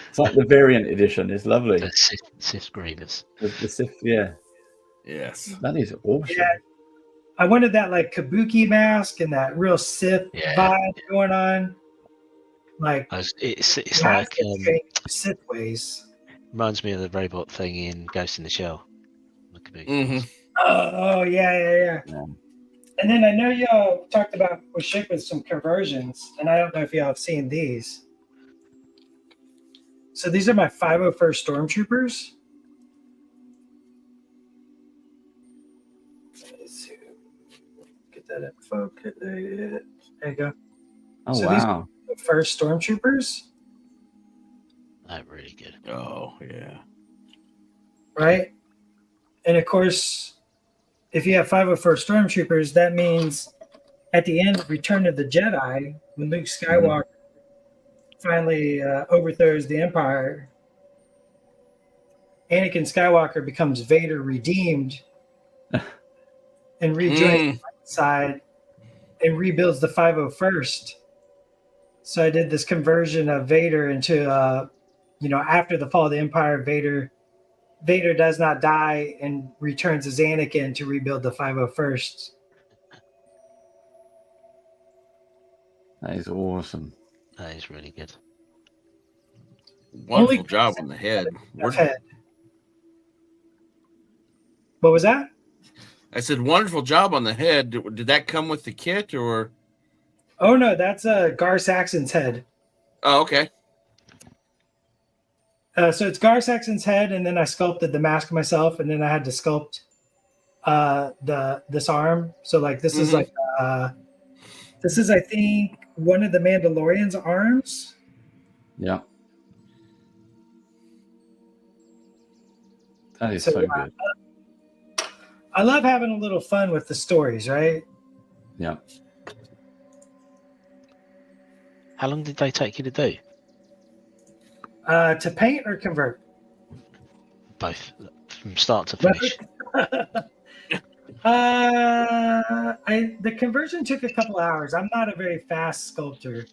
It's like the variant edition. It's lovely. The Sith Grievous. The Sith, yeah. Yes. That is awesome. Yeah. I wanted that like kabuki mask and that real Sith vibe going on. Like it's like Sith ways. reminds me of the robot thing in Ghost in the Shell. Mm-hmm. Oh yeah. And then I know y'all talked about we're shipping some conversions, and I don't know if y'all have seen these. So these are my 501st Stormtroopers. Let's see. Get that in focus. There you go. Oh So wow. These are the first Stormtroopers. They're really good. Oh yeah. Right? And of course, if you have 501st Stormtroopers, that means at the end of Return of the Jedi, when Luke Skywalker finally overthrows the Empire, Anakin Skywalker becomes Vader redeemed and rejoins the light side and rebuilds the 501st. So I did this conversion of Vader into, after the fall of the Empire, Vader does not die and returns as Anakin to rebuild the 501st. That is awesome. That is really good. Wonderful job on the head. What was that? I said wonderful job on the head. Did that come with the kit or? Oh no, that's Gar Saxon's head. Oh, okay. So it's Gar Saxon's head, and then I sculpted the mask myself, and then I had to sculpt this arm. So like this is like this is I think one of the Mandalorian's arms. Yeah. That is so good. I love having a little fun with the stories, right? Yeah. How long did they take you to do? To paint or convert? Both, from start to finish. The conversion took a couple hours. I'm not a very fast sculptor.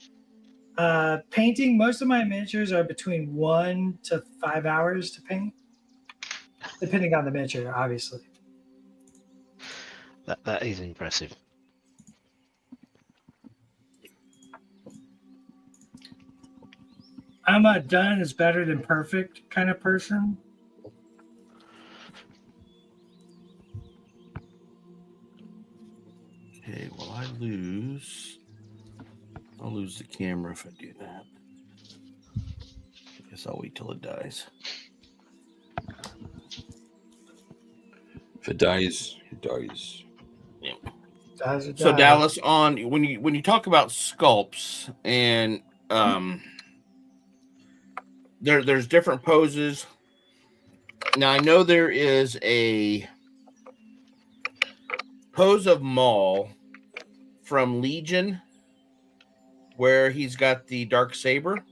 Painting, most of my miniatures are between 1 to 5 hours to paint, depending on the miniature, obviously. That is impressive. I'm a done is better than perfect kind of person. Okay, well, I'll lose the camera if I do that. I guess I'll wait till it dies. If it dies, it dies. Yeah. So Dallas, on when you talk about sculpts and there's different poses Now I know there is a pose of Maul from Legion where he's got the dark saber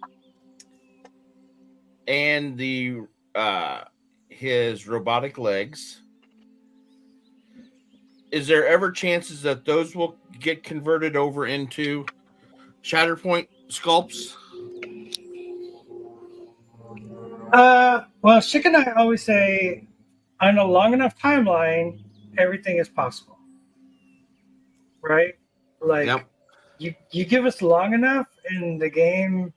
and the his robotic legs. Is there ever chances that those will get converted over into Shatterpoint sculpts? Well, Chick and I always say on a long enough timeline, everything is possible. Right? Like Yep. you give us long enough in the game,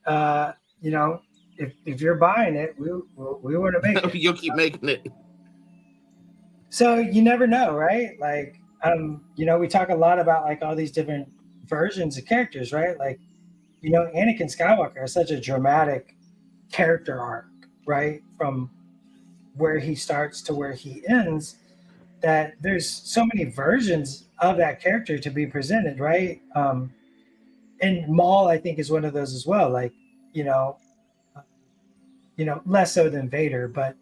you know, if you're buying it, we want to make it. You'll keep making it. So you never know, right? Like, you know, we talk a lot about like all these different versions of characters, right? Like, you know, Anakin Skywalker has such a dramatic character arc, right? From where he starts to where he ends, that there's so many versions of that character to be presented, right? And Maul, I think, is one of those as well. Like, you know, less so than Vader, but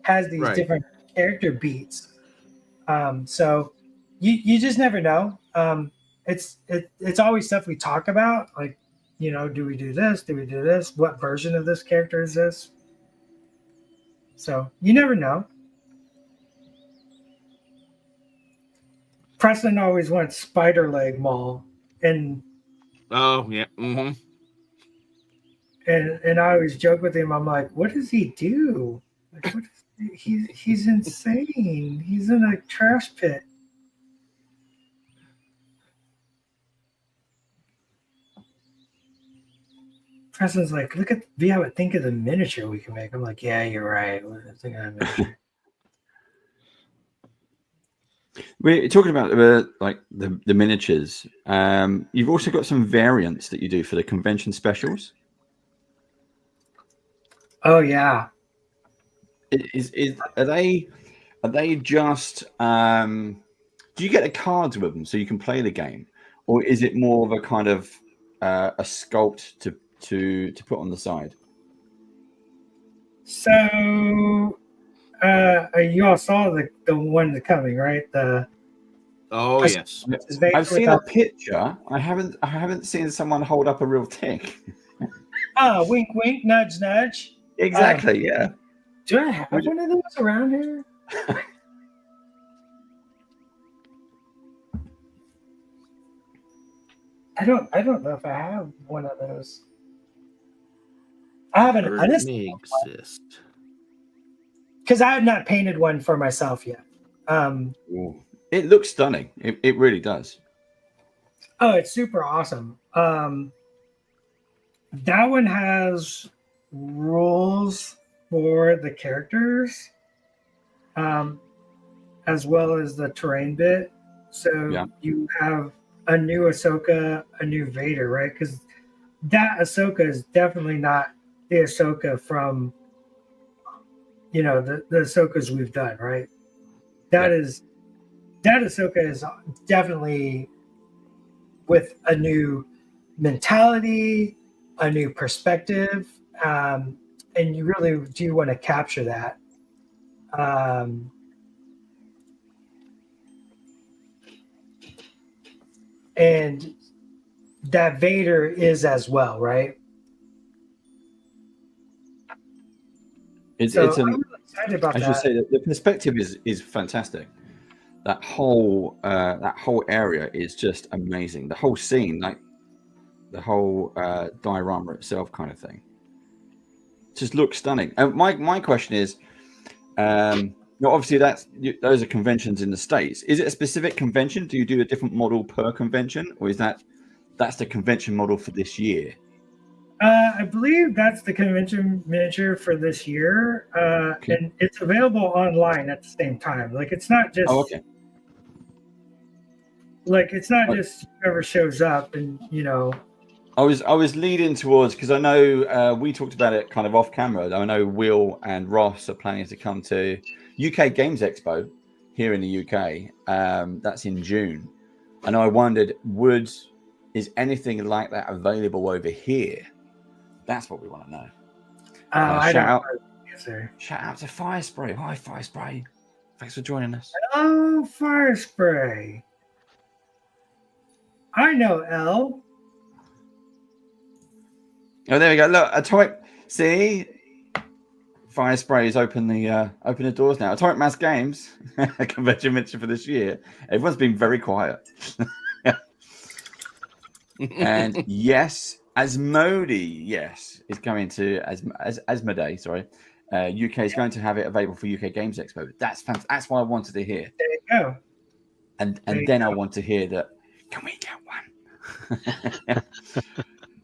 has these Right. different character beats. So you just never know. It's always stuff we talk about, like, you know, do we do this? Do we do this? What version of this character is this? So you never know. Preston always wants spider leg Maul, and Oh yeah. Mm-hmm. and I always joke with him. I'm like, what does he do? Like, what is, he's insane. He's in a trash pit. Preston's like, look at think of the miniature we can make. I'm like, yeah, you're right. Think of that miniature. We're talking about like the miniatures. You've also got some variants that you do for the convention specials. Oh yeah. Are they just do you get the cards with them so you can play the game, or is it more of a kind of a sculpt to put on the side? So you all saw the one that's coming, right? Oh yes. I've seen a picture. I haven't seen someone hold up a real thing. Wink wink, nudge nudge. Exactly. Yeah. Do I have one of those around here? I don't know if I have one of those. I haven't May exist. because I have not painted one for myself yet. It looks stunning. It really does. Oh, it's super awesome. That one has rules for the characters, as well as the terrain bit. So you have a new Ahsoka, a new Vader, right? Because that Ahsoka is definitely not the Ahsoka from, you know, the Ahsokas we've done, right? That Ahsoka is definitely with a new mentality, a new perspective, and you really do want to capture that. And that Vader is as well, right? I'm really excited about that. I should say that the perspective is fantastic. That whole area is just amazing. The whole scene, like the whole diorama itself, kind of thing, just looks stunning. And my question is, obviously those are conventions in the States. Is it a specific convention? Do you do a different model per convention, or is that's the convention model for this year? I believe that's the convention miniature for this year, and it's available online at the same time. Like it's not just like it's not just whoever shows up, and you know. I was leading towards, because I know we talked about it kind of off camera. I know Will and Ross are planning to come to UK Games Expo here in the UK. That's in June, and I wondered, is anything like that available over here? That's what we want to know. I don't know the answer. Shout out to Fire Spray. Hi, Fire Spray. Thanks for joining us. Oh, Fire Spray. I know L. Oh, there we go. Look, Atomic. See, Fire Spray has opened the doors now. Atomic Mass Games convention mention for this year. Everyone's been very quiet. And yes, Asmodee, yes, is coming to Asmodee. Sorry, UK is going to have it available for UK Games Expo. That's fantastic. That's what I wanted to hear. There you go. And then I want to hear that. Can we get one?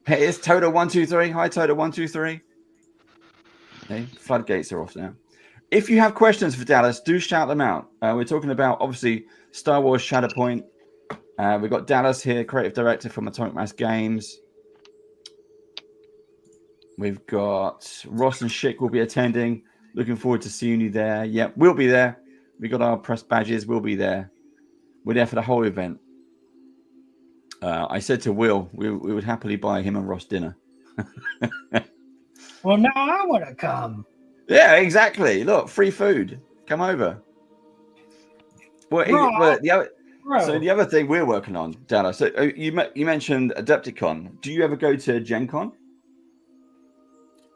Hey, it's Toto123. Hi, Toto123. Okay, floodgates are off now. If you have questions for Dallas, do shout them out. We're talking about, obviously, Star Wars Shatterpoint. We've got Dallas here, creative director from Atomic Mass Games. We've got Ross and Schick will be attending. Looking forward to seeing you there. Yep, we'll be there. We got our press badges. We'll be there. We're there for the whole event. I said to Will, we would happily buy him and Ross dinner. Well, now I want to come. Yeah, exactly. Look, free food. Come over. Well, the other thing we're working on, Dallas. So you mentioned Adepticon. Do you ever go to Gen Con?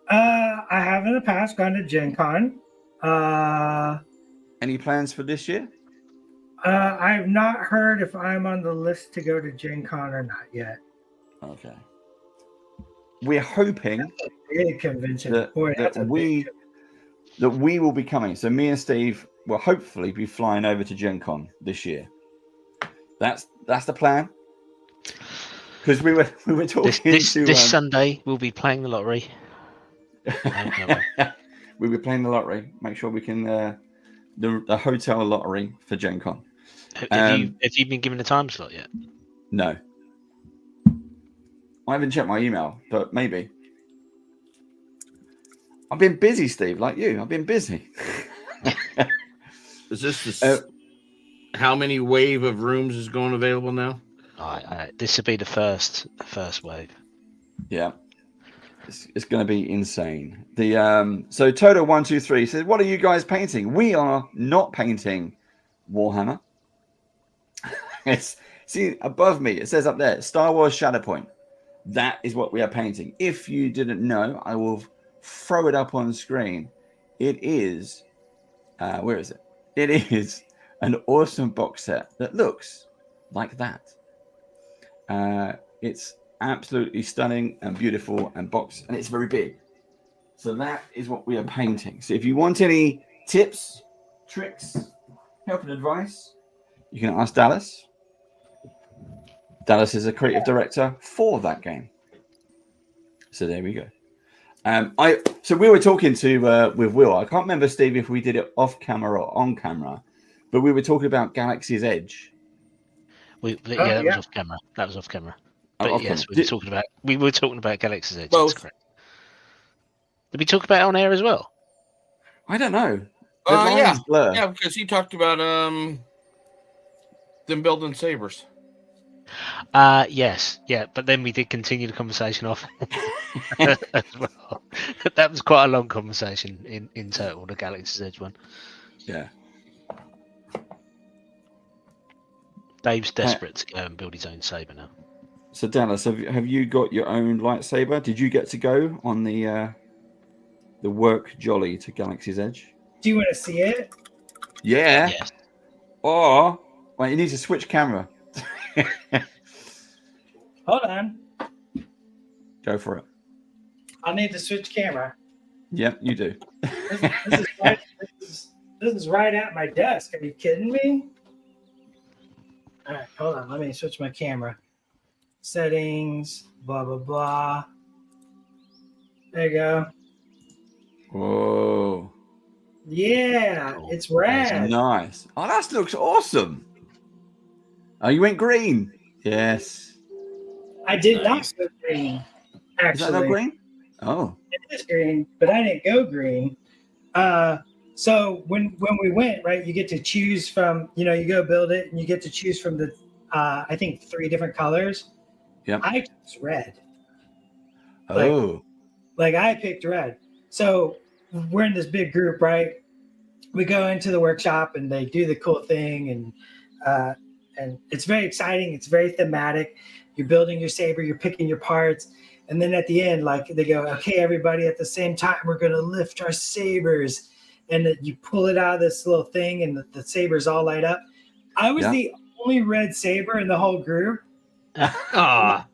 I have in the past gone to Gen Con. Any plans for this year? I've not heard if I'm on the list to go to Gen Con or not yet. Okay. We're hoping Big convention. that we will be coming. So me and Steve will hopefully be flying over to Gen Con this year. That's the plan. Because we were talking this Sunday we'll be playing the lottery. We'll be playing the lottery. Make sure we can the hotel lottery for Gen Con. Have you been given a time slot yet? No. I haven't checked my email, but maybe. I've been busy, Steve, like you. I've been busy. Is this how many wave of rooms is going available now? This will be the first wave. Yeah. It's going to be insane. So Toto123 says, what are you guys painting? We are not painting Warhammer. See above me, it says up there, Star Wars Shatterpoint. That is what we are painting. If you didn't know, I will throw it up on screen. It is, where is it? It is an awesome box set that looks like that. It's absolutely stunning and beautiful and boxed, and it's very big. So that is what we are painting. So if you want any tips, tricks, help and advice, you can ask Dallas. Dallas is a creative director for that game. So there we go. So we were talking with Will. I can't remember, Steve, if we did it off camera or on camera, but we were talking about Galaxy's Edge. That was off camera. That was off camera. But yes, we were talking about Galaxy's Edge. Both. That's correct. Did we talk about it on air as well? I don't know. Yeah, because he talked about them building sabers. Yes, yeah, but then we did continue the conversation off as well. That was quite a long conversation in total, the Galaxy's Edge one. Yeah. Dave's desperate to go and build his own saber now. So Dallas, have you got your own lightsaber? Did you get to go on the work jolly to Galaxy's Edge? Do you want to see it? Yeah. Yes. Or you need to switch camera. Hold on. Go for it. I'll need to switch camera. Yep, you do. This is right at my desk. Are you kidding me? All right, hold on. Let me switch my camera. Settings, blah, blah, blah. There you go. Whoa. Yeah, it's rad. That's nice. Oh, that looks awesome. Oh, you went green. Yes. I did not go green, actually. Is that not green? Oh. It is green, but I didn't go green. So when we went, right, you get to choose from, you go build it, and you get to choose from the, I think, 3 different colors. Yeah. I chose red. Oh. Like I picked red. So we're in this big group, right? We go into the workshop and they do the cool thing, and it's very exciting. It's very thematic. You're building your saber, you're picking your parts, and then at the end, like they go, okay, everybody, at the same time, we're gonna lift our sabers, and you pull it out of this little thing, and the sabers all light up. I was the only red saber in the whole group Ah,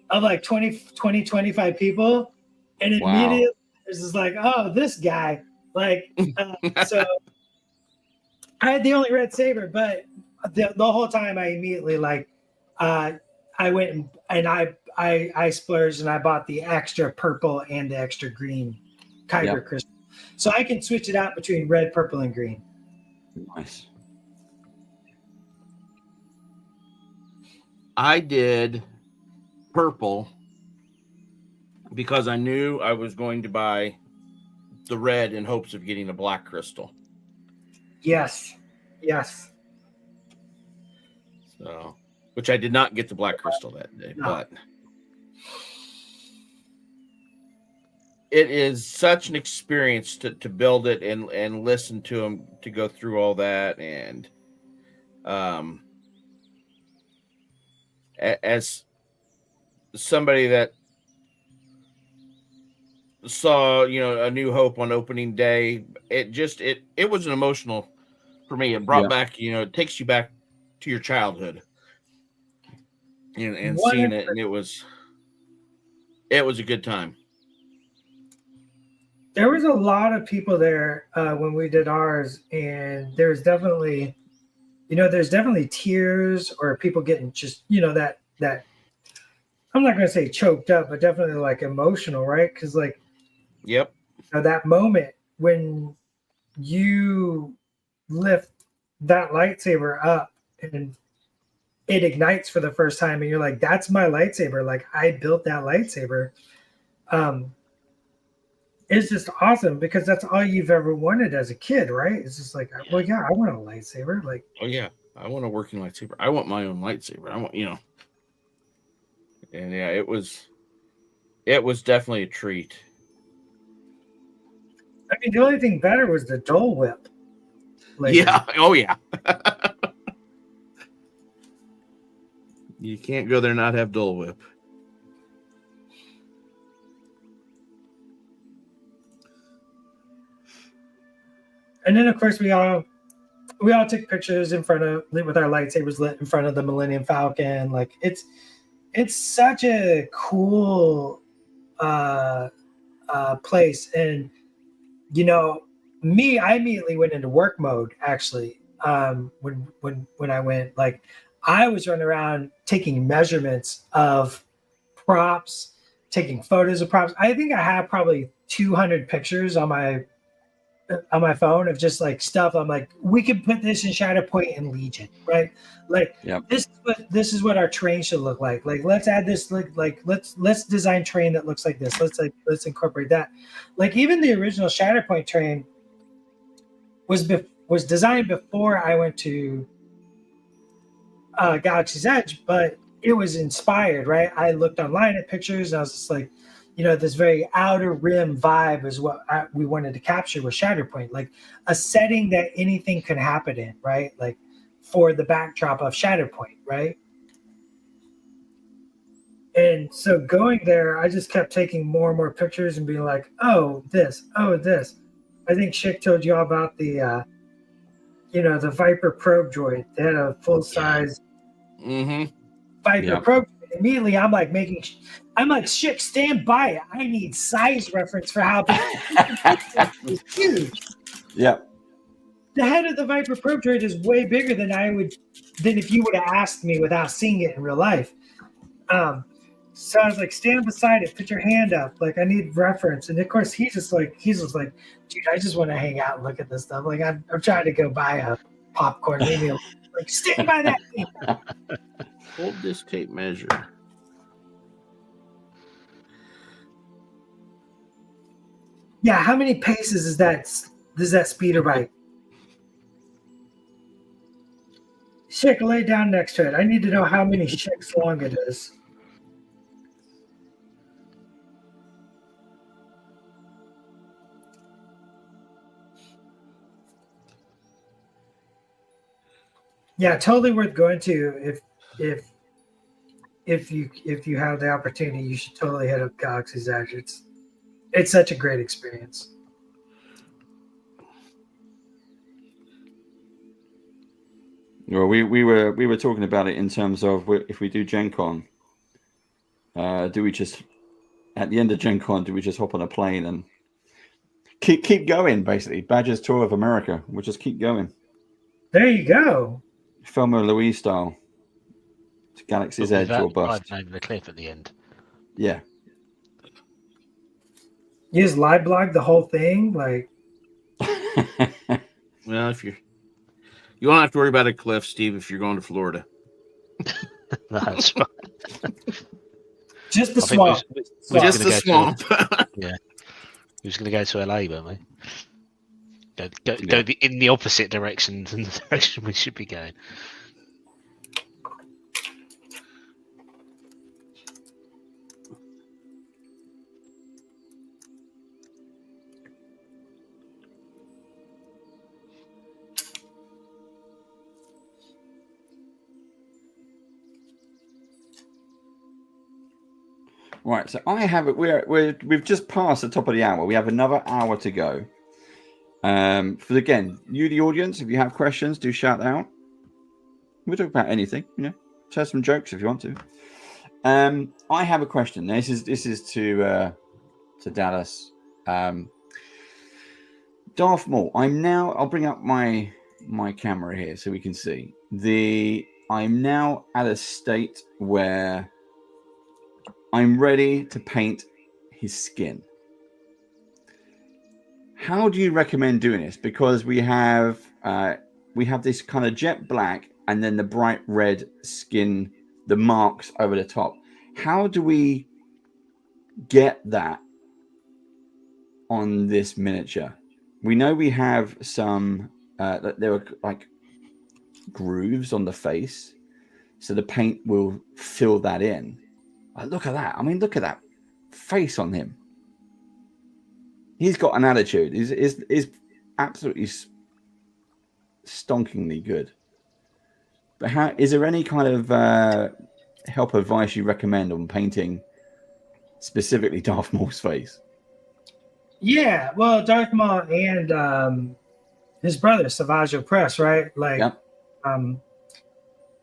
of like 25 people, and immediately it's just like, oh, this guy, like, so I had the only red saber, but the whole time I immediately like, I went and I splurged and I bought the extra purple and the extra green Kyber crystal, so I can switch it out between red, purple, and green. Nice. I did purple because I knew I was going to buy the red in hopes of getting a black crystal. Yes. So, which I did not get the black crystal that day, but it is such an experience to build it and listen to them, to go through all that. And as somebody that saw, A New Hope on opening day, it was an emotional for me. It brought back, it takes you back to your childhood and seeing it, and it was a good time. There was a lot of people there when we did ours, and there's definitely tears or people getting just, that I'm not going to say choked up, but definitely like emotional, right? Because like, yep, that moment when you lift that lightsaber up and it ignites for the first time, and you're like, that's my lightsaber. Like, I built that lightsaber. It's just awesome because that's all you've ever wanted as a kid, right? It's just like, well, yeah, I want a lightsaber. Like, oh yeah, I want a working lightsaber. I want my own lightsaber. I want, and yeah, it was definitely a treat. I mean, the only thing better was the Dole Whip. Yeah. Oh yeah. You can't go there and not have Dole Whip. And then, of course, we all took pictures with our lightsabers lit in front of the Millennium Falcon. Like, it's such a cool place. And I immediately went into work mode. Actually, when I went, like, I was running around taking measurements of props, taking photos of props. I think I have probably 200 pictures on my phone of just like stuff. I'm like, we could put this in Shatterpoint and Legion, right? Like, this is what our train should look like. Like, let's add this. Like let's design train that looks like this. Let's incorporate that. Like, even the original Shatterpoint train was designed before I went to Galaxy's Edge, but it was inspired, right? I looked online at pictures and I was just like, this very outer rim vibe is what we wanted to capture with Shatterpoint, like a setting that anything could happen in, right? Like, for the backdrop of Shatterpoint, right? And so going there, I just kept taking more and more pictures and being like, oh, this. I think Schick told you all about the, the Viper probe droid. They had a full-size Viper probe. Immediately, I'm like, Schick, stand by it. I need size reference for how big it's huge. Yeah. The head of the Viper probe droid is way bigger than if you would have asked me without seeing it in real life. So I was like, stand beside it, put your hand up. Like, I need reference. And of course, he's just like, dude, I just want to hang out and look at this stuff. Like, I'm trying to go buy a popcorn. Maybe like, stand by that thing. Hold this tape measure. Yeah, how many paces is that speeder bike? Schick, lay down next to it. I need to know how many Schicks long it is. Yeah, totally worth going to. If you have the opportunity, you should totally hit up Galaxy's Edge. It's such a great experience. Well, we were talking about it in terms of if we do Gen Con, do we just at the end of Gen Con, do we just hop on a plane and keep going? Basically, Badger's Tour of America. We'll just keep going. There you go. Thelma and Louise style. To Galaxy's Edge or bust. Over the cliff at the end. Yeah. You just live blog the whole thing, like. Well, you don't have to worry about a cliff, Steve, if you're going to Florida. That's right. Just the swamp. Just the swamp. Yeah. He was going to go to LA, weren't we? Go in the opposite direction than the direction we should be going. Right, so I have it. We've just passed the top of the hour. We have another hour to go. For again, you the audience, if you have questions, do shout out. We'll talk about anything, Tell some jokes if you want to. I have a question. This is to Dallas. Darth Maul. I'll bring up my camera here so we can see. I'm now at a state where I'm ready to paint his skin. How do you recommend doing this? Because we have this kind of jet black and then the bright red skin, the marks over the top. How do we get that on this miniature? We know we have some there are like grooves on the face, so the paint will fill that in. Look at that. I mean, look at that face on him. He's got an attitude. He's absolutely stonkingly good. But is there any kind of help advice you recommend on painting specifically Darth Maul's face? Yeah, well, Darth Maul and his brother Savage Opress, right? Like, yep.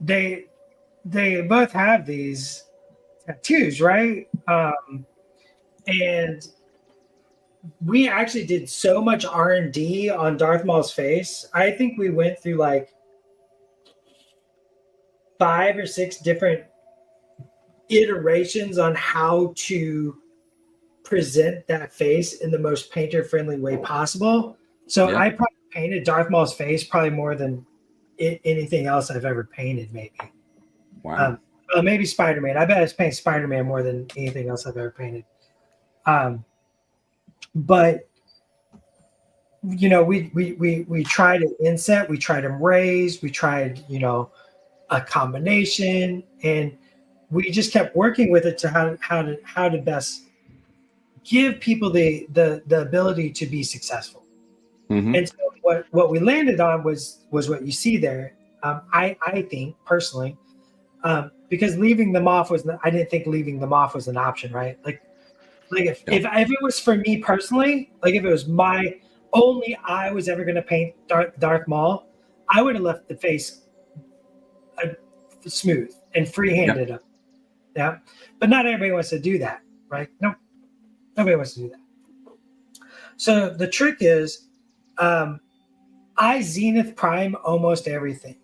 They both have these tattoos, right? And we actually did so much R&D on Darth Maul's face. I think we went through like 5 or 6 different iterations on how to present that face in the most painter-friendly way possible. So I probably painted Darth Maul's face probably more than anything else I've ever painted, maybe. Wow. Maybe Spider-Man. I bet I painted Spider-Man more than anything else I've ever painted. But we tried an inset, we tried them raised, we tried a combination, and we just kept working with it to how to best give people the ability to be successful. Mm-hmm. And so what we landed on was what you see there. I think personally, because leaving them off I didn't think leaving them off was an option, right? Like if it was for me personally, like if it was my only I was ever going to paint Darth Maul, I would have left the face smooth and free-handed up. Yeah. But not everybody wants to do that, right? No, nobody wants to do that. So the trick is I Zenith Prime almost everything.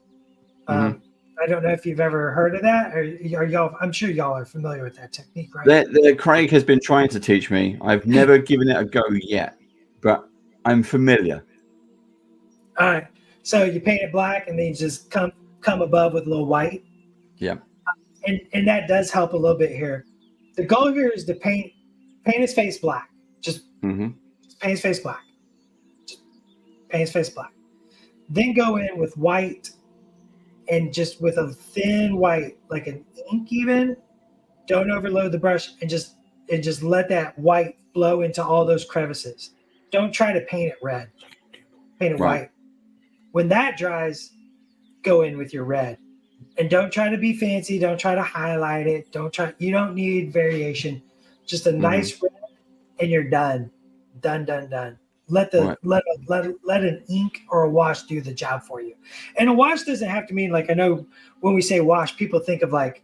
Mm-hmm. I don't know if you've ever heard of that, or are y'all? I'm sure y'all are familiar with that technique, right? Craig has been trying to teach me. I've never given it a go yet, but I'm familiar. All right. So you paint it black, and then you just come above with a little white. Yeah. And that does help a little bit here. The goal here is to paint his face black. Just paint his face black. Just paint his face black. Then go in with white. And just with a thin white, like an ink even, don't overload the brush and just let that white flow into all those crevices. Don't try to paint it red. Paint it white. When that dries, go in with your red. And don't try to be fancy. Don't try to highlight it. You don't need variation. Just a nice red, and you're done. Done. Let an ink or a wash do the job for you. And a wash doesn't have to mean, like, I know when we say wash, people think of like,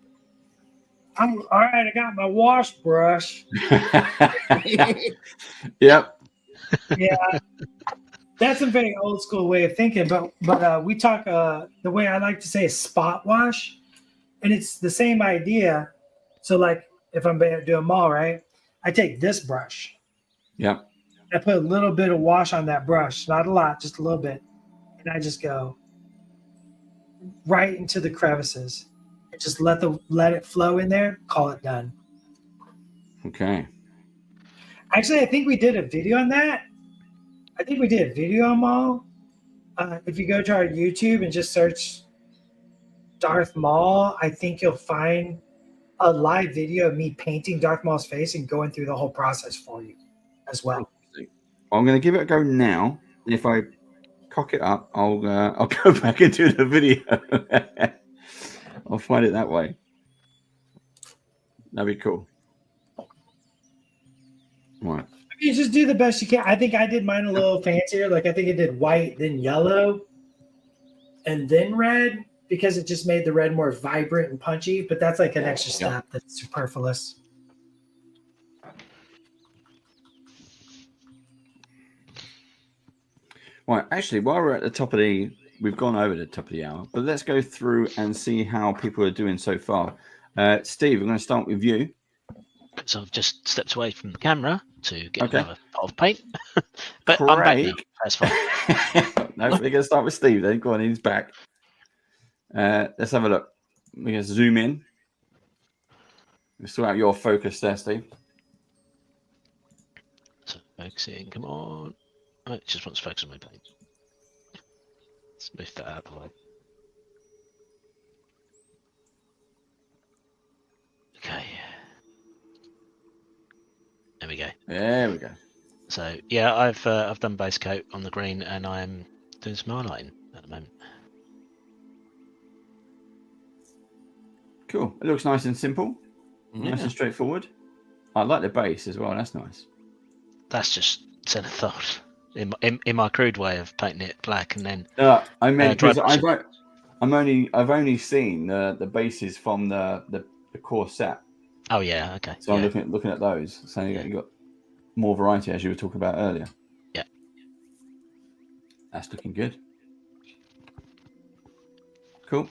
all right, I got my wash brush. Yep. Yeah. That's a very old school way of thinking, but we talk the way I like to say is spot wash, and it's the same idea. So like if I'm doing mall, right, I take this brush. Yep. I put a little bit of wash on that brush, not a lot, just a little bit, and I just go right into the crevices and just let it flow in there. Call it done. Okay. Actually, I think we did a video on that. I think we did a video on Maul. If you go to our YouTube and just search Darth Maul, I think you'll find a live video of me painting Darth Maul's face and going through the whole process for you as well. I'm going to give it a go now. If I cock it up, I'll go back into the video. I'll find it that way. That'd be cool. Right. You just do the best you can. I think I did mine a little fancier. Like I think it did white, then yellow, and then red, because it just made the red more vibrant and punchy. But that's like an extra step that's superfluous. Right. Actually, while we're at the top of we've gone over the top of the hour, but let's go through and see how people are doing so far. Steve, we're going to start with you. So I've just stepped away from the camera to get another pot of paint. But Craig. I'm back now. That's fine. No, we're going to start with Steve then. Go on, he's back. Let's have a look. We're going to zoom in. We'll sort out your focus there, Steve. So focusing, come on. Oh, it just wants to focus on my paint. Let's move that out of the way. Okay. There we go. There we go. So yeah, I've done base coat on the green, and I'm doing some highlighting at the moment. Cool. It looks nice and simple. Nice and straightforward. I like the base as well. That's nice. That's just centre thought in my crude way of painting it black, and then. I meant because I've only seen the bases from the core set. Oh yeah, okay. So I'm looking at those. So you got more variety, as you were talking about earlier. Yeah. That's looking good. Cool.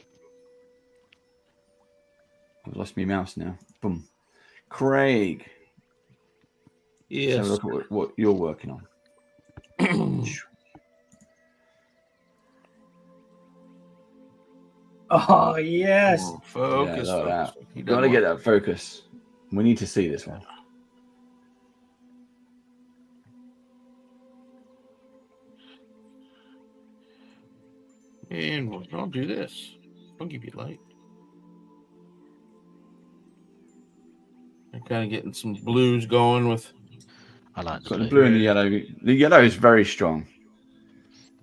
I've lost my mouse now. Boom. Craig. Yes. So look at what you're working on. Oh yes. Oh, focus. Yeah, focus. you got to get that focus. We need to see this one. And I'll do this. I'll give you light. I'm kind of getting some blues going with. I like the blue and the yellow. The yellow is very strong.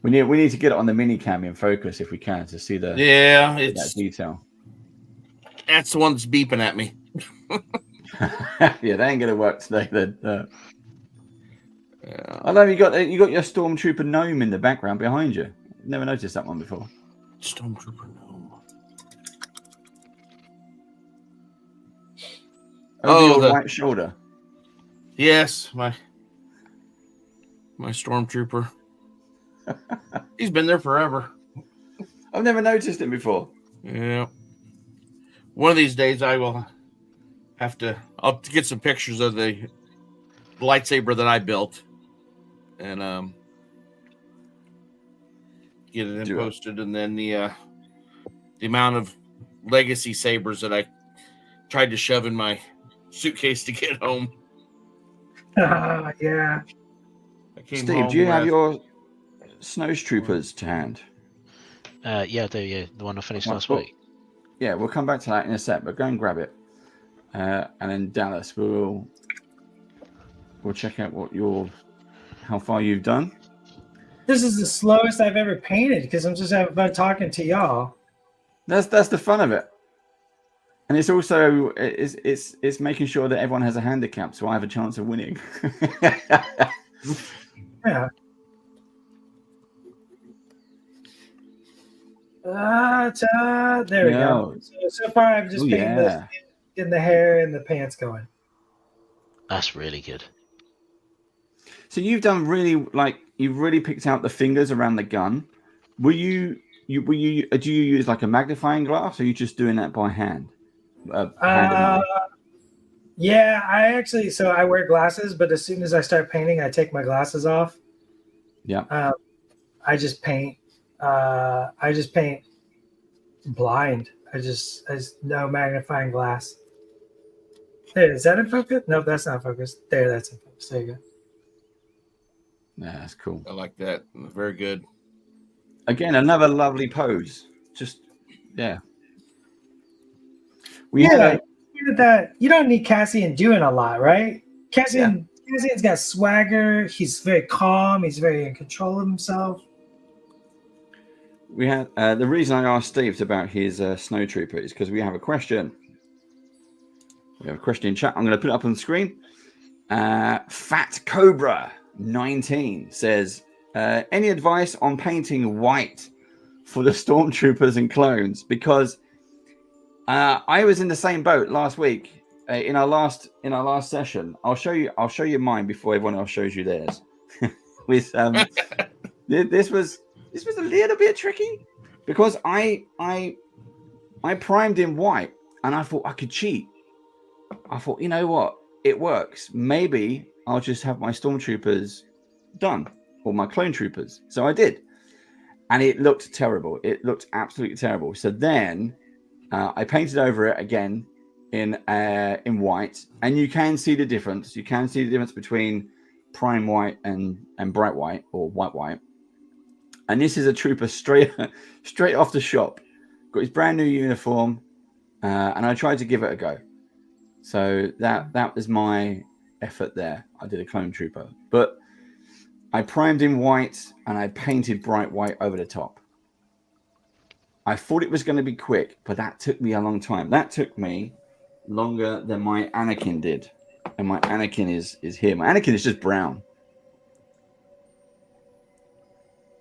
We need to get it on the mini cam in focus if we can to see that detail. That's the one that's beeping at me. Yeah, that ain't gonna work today. Then. I know you got your stormtrooper gnome in the background behind you. Never noticed that one before. Stormtrooper gnome. Over your right shoulder. Yes, my stormtrooper. He's been there forever. I've never noticed him before. Yeah. One of these days I'll get some pictures of the lightsaber that I built and get it posted, and then the amount of legacy sabers that I tried to shove in my suitcase to get home. Yeah. Steve, do you have your snowtroopers to hand? Yeah, I do. Yeah, the one I finished last week. Yeah, we'll come back to that in a sec, but go and grab it. And then Dallas, we'll check out how far you've done. This is the slowest I've ever painted because I'm just having fun talking to y'all. That's the fun of it. And it's also it's making sure that everyone has a handicap, so I have a chance of winning. Yeah. There we go. So far, I've just painted getting the hair and the pants going. That's really good. So you've done you've really picked out the fingers around the gun. Do you use like a magnifying glass, or are you just doing that by hand? Yeah, I wear glasses, but as soon as I start painting, I take my glasses off. Yeah. I just paint blind. I just no magnifying glass. There, is that in focus? No, that's not focused. There, that's in focus. There you go. Yeah, that's cool. I like that. Very good. Again, another lovely pose. Just yeah. That you don't need Cassian doing a lot, right? Cassian's got swagger. He's very calm. He's very in control of himself. We had the reason I asked Steve about his snow trooper is because we have a question. We have a question in chat. I'm going to put it up on the screen. Fat Cobra 19 says, any advice on painting white for the stormtroopers and clones? Because I was in the same boat last week in our last session. I'll show you mine before everyone else shows you theirs. With this was a little bit tricky because I primed in white and I thought I could cheat. I thought, you know what, it works. Maybe I'll just have my stormtroopers done or my clone troopers. So I did, and it looked terrible. It looked absolutely terrible. So then I painted over it again in white, and you can see the difference. You can see the difference between prime white and bright white or white. And this is a trooper straight off the shop. Got his brand new uniform, and I tried to give it a go. So that was my effort there. I did a clone trooper, but I primed in white and I painted bright white over the top. I thought it was going to be quick, but that took me a long time. That took me longer than my Anakin did. And my Anakin is here. My Anakin is just brown.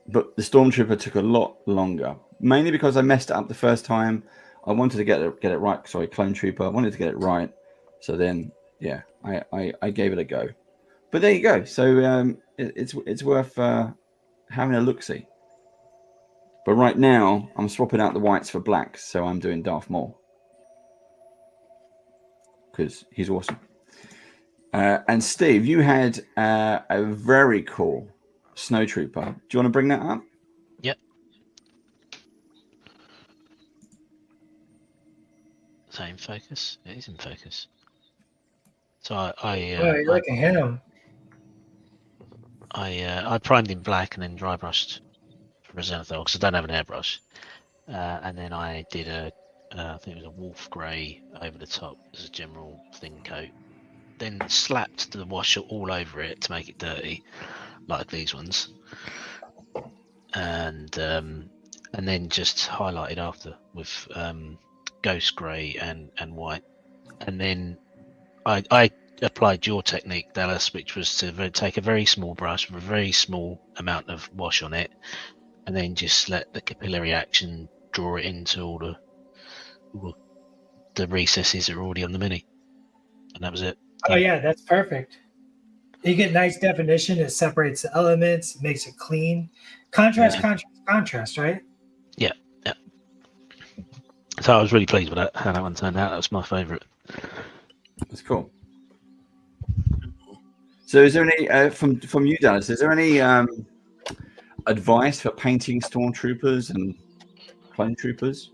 But the Stormtrooper took a lot longer, mainly because I messed it up the first time. I wanted to get it right. Sorry, Clone Trooper. I wanted to get it right. So then, yeah, I gave it a go. But there you go. So it's worth having a look-see. But right now, I'm swapping out the whites for blacks. So I'm doing Darth Maul. Because he's awesome. And Steve, you had a very cool snow trooper. Do you want to bring that up? Yep. Is that in focus? It is in focus. So you're like a him. I primed in black and then dry brushed for Zenithal because I don't have an airbrush. And then I did I think it was a wolf grey over the top as a general thin coat. Then slapped the wash all over it to make it dirty, like these ones. And then just highlighted after with ghost grey and white. And then I applied your technique, Dallas, which was to take a very small brush with a very small amount of wash on it, and then just let the capillary action draw it into all the recesses that are already on the mini. And that was it. Oh yeah, that's perfect. You get nice definition. It separates the elements, makes it clean. Contrast, right? Yeah. So I was really pleased with how that one turned out. That was my favourite. That's cool. So is there any, from you, Dallas, is there any advice for painting stormtroopers and clone troopers?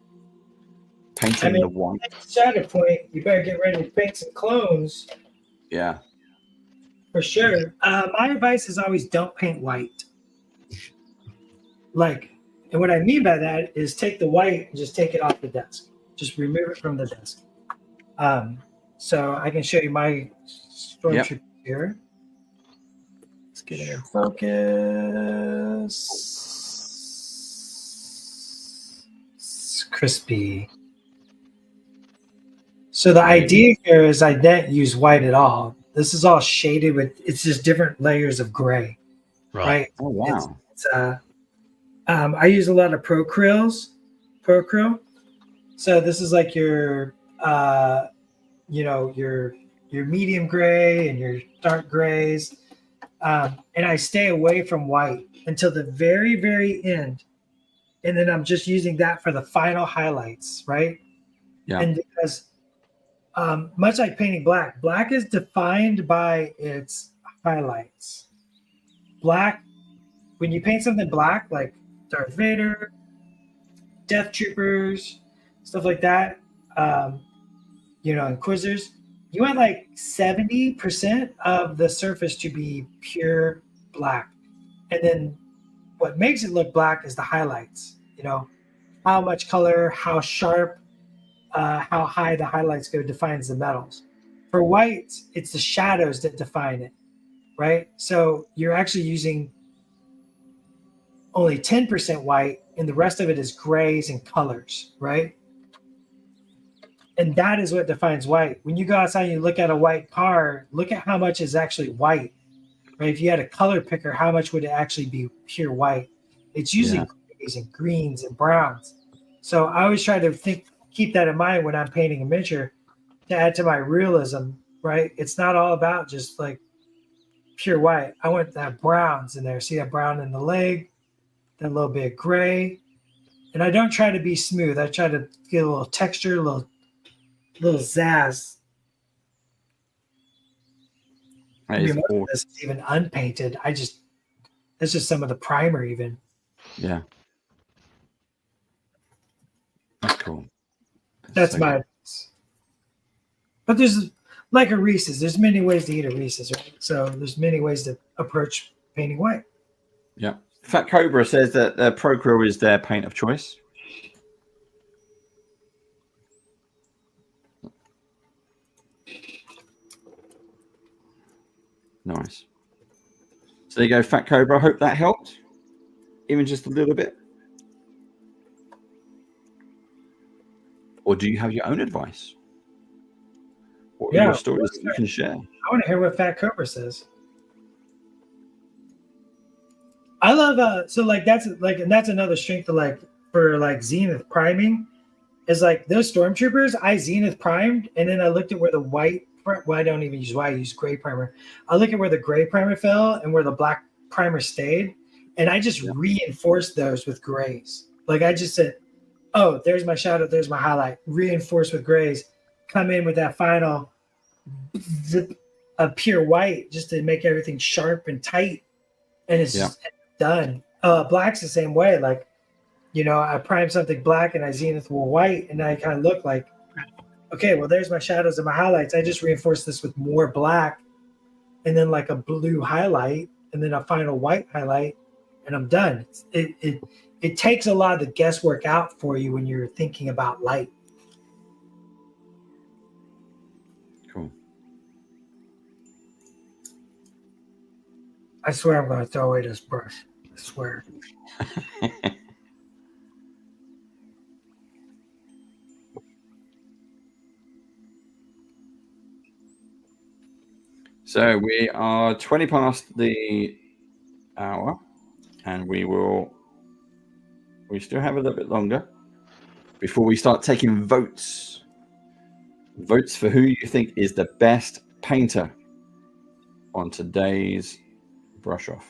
Painting the white. SHATTERPOINT, you better get ready to paint some clones. Yeah. For sure. My advice is always don't paint white. And what I mean by that is take the white and just take it off the desk. Just remove it from the desk. So I can show you my stormtrooper here. Let's get it in focus. It's crispy. So the idea here is I didn't use white at all. This is all shaded with, it's just different layers of gray, right? Oh, wow. I use a lot of Procryl. So this is like your, your medium gray and your dark grays. And I stay away from white until the very, very end. And then I'm just using that for the final highlights, right? Yeah. And because much like painting black, black is defined by its highlights. Black, when you paint something black, like Darth Vader, Death Troopers, stuff like that, Inquisitors, you want like 70% of the surface to be pure black. And then what makes it look black is the highlights, how much color, how sharp, how high the highlights go defines the metals. For white, it's the shadows that define it, right? So you're actually using only 10% white, and the rest of it is grays and colors, right? And that is what defines white. When you go outside and you look at a white car, look at how much is actually white, right? If you had a color picker, how much would it actually be pure white? It's usually grays and greens and browns. So I always try to keep that in mind when I'm painting a miniature to add to my realism, right? It's not all about just like pure white. I want that browns in there. See that brown in the leg, that little bit of gray. And I don't try to be smooth. I try to get a little texture, a little zazz. This is even unpainted. That's just some of the primer even. Yeah. That's cool. That's my advice. But there's like a Reese's. There's many ways to eat a Reese's, right? So there's many ways to approach painting white. Yeah. Fat Cobra says that Procryl is their paint of choice. Nice. So there you go, Fat Cobra. I hope that helped, even just a little bit. Or do you have your own advice? What are your stories that you can share? I want to hear what Fat Cobra says. I love that's another strength of for Zenith priming is like those stormtroopers I Zenith primed, and then I looked at where the white, well, I don't even use white, I use gray primer. I look at where the gray primer fell and where the black primer stayed, and I just reinforced those with grays. Like I just said, oh, there's my shadow, there's my highlight, reinforced with grays, come in with that final zip of pure white just to make everything sharp and tight, and it's just done. Black's the same way. Like, I prime something black and I zenith with white, and I kind of look like, okay, well, there's my shadows and my highlights. I just reinforce this with more black, and then like a blue highlight, and then a final white highlight, and I'm done. It takes a lot of the guesswork out for you when you're thinking about light. Cool. I swear I'm going to throw away this brush. I swear. So we are 20 past the hour, and we still have a little bit longer before we start taking votes. Votes for who you think is the best painter on today's brush off.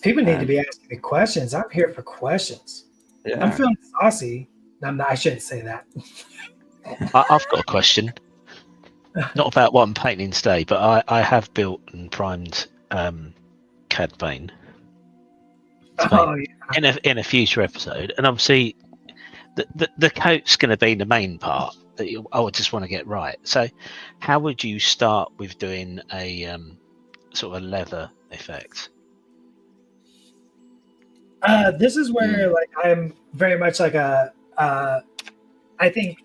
People need to be asking me questions. I'm here for questions. Yeah. I'm feeling saucy. I shouldn't say that. I've got a question. Not about what I'm painting today, but I have built and primed Cad Bane in a future episode, and obviously the coat's going to be the main part that I would just want to get right. So, how would you start with doing a sort of a leather effect? This is where I'm very much like I think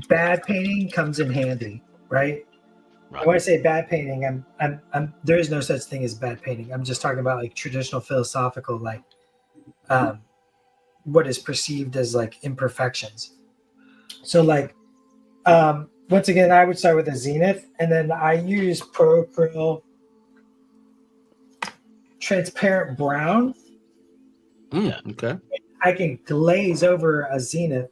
bad painting comes in handy, right? Right. When I say bad painting, I'm there is no such thing as bad painting. I'm just talking about like traditional philosophical, like what is perceived as like imperfections. So like once again, I would start with a zenith, and then I use Pro Acryl transparent brown. Okay. I can glaze over a zenith,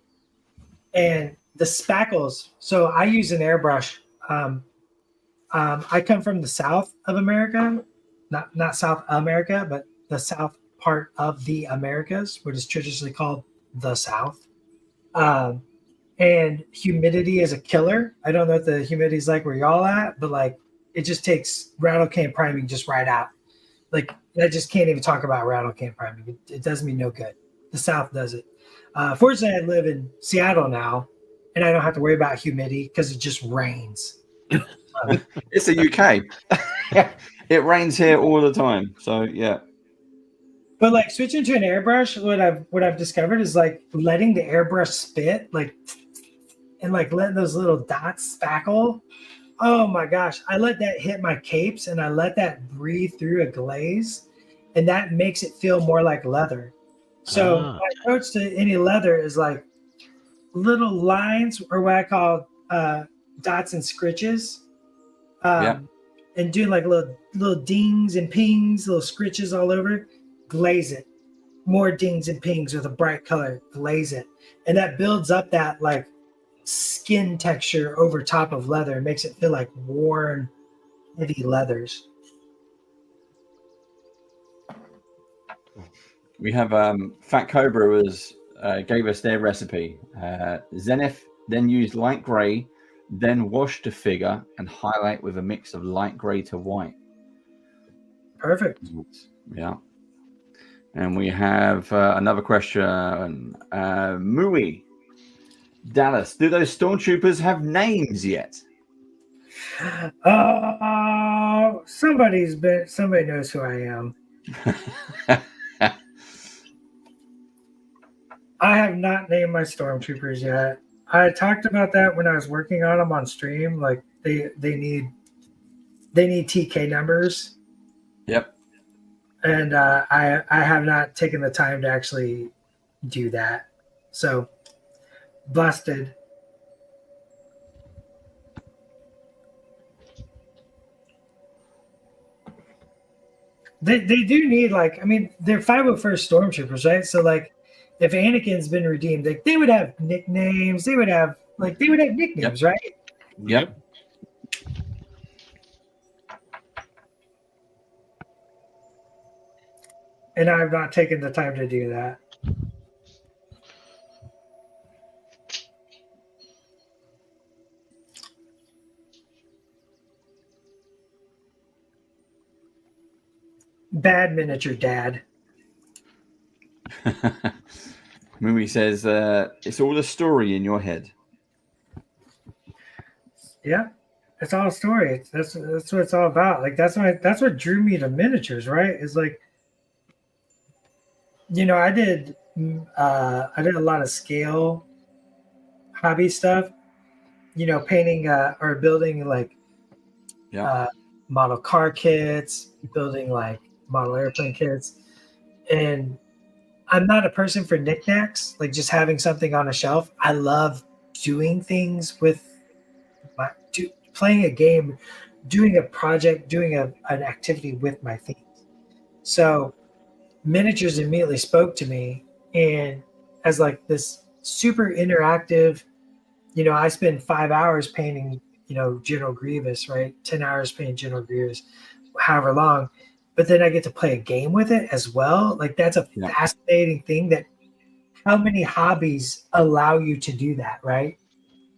and the spackles. So I use an airbrush. I come from the South of America, not South America, but the South part of the Americas, what is traditionally called the South. And humidity is a killer. I don't know what the humidity is like where y'all at, but like it just takes rattle can priming just right out. Like I just can't even talk about rattle can priming. It does me no good. The South does it. Fortunately, I live in Seattle now, and I don't have to worry about humidity because it just rains. It's the UK. It rains here all the time. So yeah. But like switching to an airbrush, what I've discovered is like letting the airbrush spit, like, and like letting those little dots spackle. Oh my gosh. I let that hit my capes and I let that breathe through a glaze, and that makes it feel more like leather. So my approach to any leather is like little lines, or what I call dots and scritches. And doing like little dings and pings, little scritches all over, glaze it. More dings and pings with a bright color, glaze it. And that builds up that like skin texture over top of leather. It makes it feel like worn, heavy leathers. We have Fat Cobra was gave us their recipe. Zenith then used light gray, then wash the figure and highlight with a mix of light gray to white. Perfect. Yeah. And we have another question. Mui, Dallas, do those stormtroopers have names yet? Somebody knows who I am. I have not named my stormtroopers yet. I talked about that when I was working on them on stream. Like they need TK numbers. Yep. And I have not taken the time to actually do that. So busted. They do need like, I mean, they're 501st stormtroopers, right? So like if Anakin's been redeemed, like they would have nicknames, they would have nicknames, Yep. right? Yep. And I've not taken the time to do that. Bad miniature dad. Mui says it's all a story in your head. Yeah, it's all a story. That's what it's all about. Like that's what drew me to miniatures, right? Is like, you know, I did a lot of scale hobby stuff. You know, painting or building like model car kits, building like model airplane kits, and I'm not a person for knickknacks, like just having something on a shelf. I love doing things with playing a game, doing a project, doing an activity with my themes. So miniatures immediately spoke to me, and as like this super interactive, you know, I spend 5 hours painting, you know, General Grievous, right? 10 hours painting General Grievous, however long. But then I get to play a game with it as well. Like that's a fascinating thing, that how many hobbies allow you to do that, right?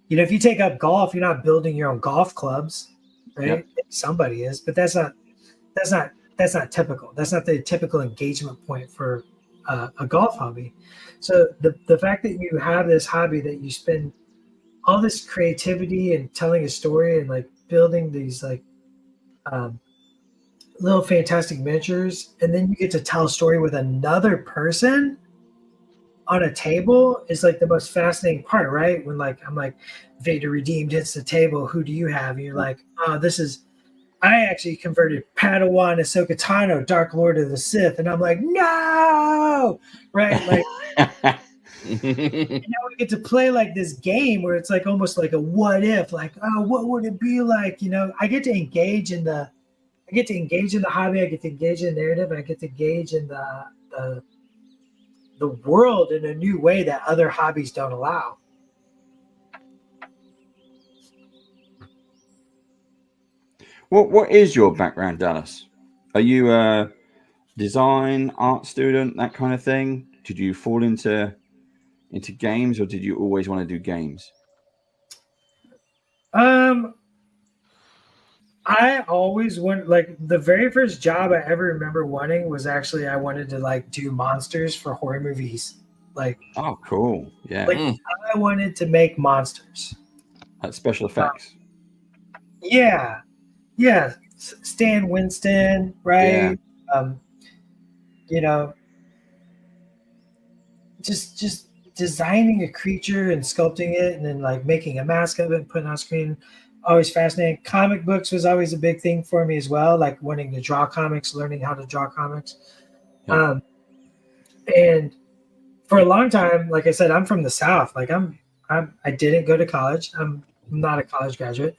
You know, if you take up golf, you're not building your own golf clubs, right? Yeah. Somebody is, but that's not typical. That's not the typical engagement point for a golf hobby. So the fact that you have this hobby, that you spend all this creativity and telling a story and like building these like little fantastic miniatures, and then you get to tell a story with another person. on a table is like the most fascinating part, right? When like I'm like, Vader redeemed hits the table. Who do you have? And you're like, oh, this is. I actually converted Padawan Ahsoka Tano, Dark Lord of the Sith, and I'm like, no, right? Like now we get to play like this game where it's like almost like a what if, like, oh, what would it be like? You know, I get to engage in the hobby, I get to engage in the narrative, and I get to engage in the world in a new way that other hobbies don't allow. What is your background, Dallas? Are you a design, art student, that kind of thing? Did you fall into games, or did you always want to do games? I always want, like, the very first job I ever remember wanting was actually I wanted to like do monsters for horror movies. Like, Oh, cool. Yeah. like I wanted to make monsters. Special effects. Yeah. Stan Winston, right? Yeah. You know, just designing a creature and sculpting it and then like making a mask of it and putting it on screen. Always fascinating. Comic books was always a big thing for me as well, like wanting to draw comics, learning how to draw comics. Yeah. And for a long time, like I said, I'm from the South. Like I didn't go to college. I'm not a college graduate.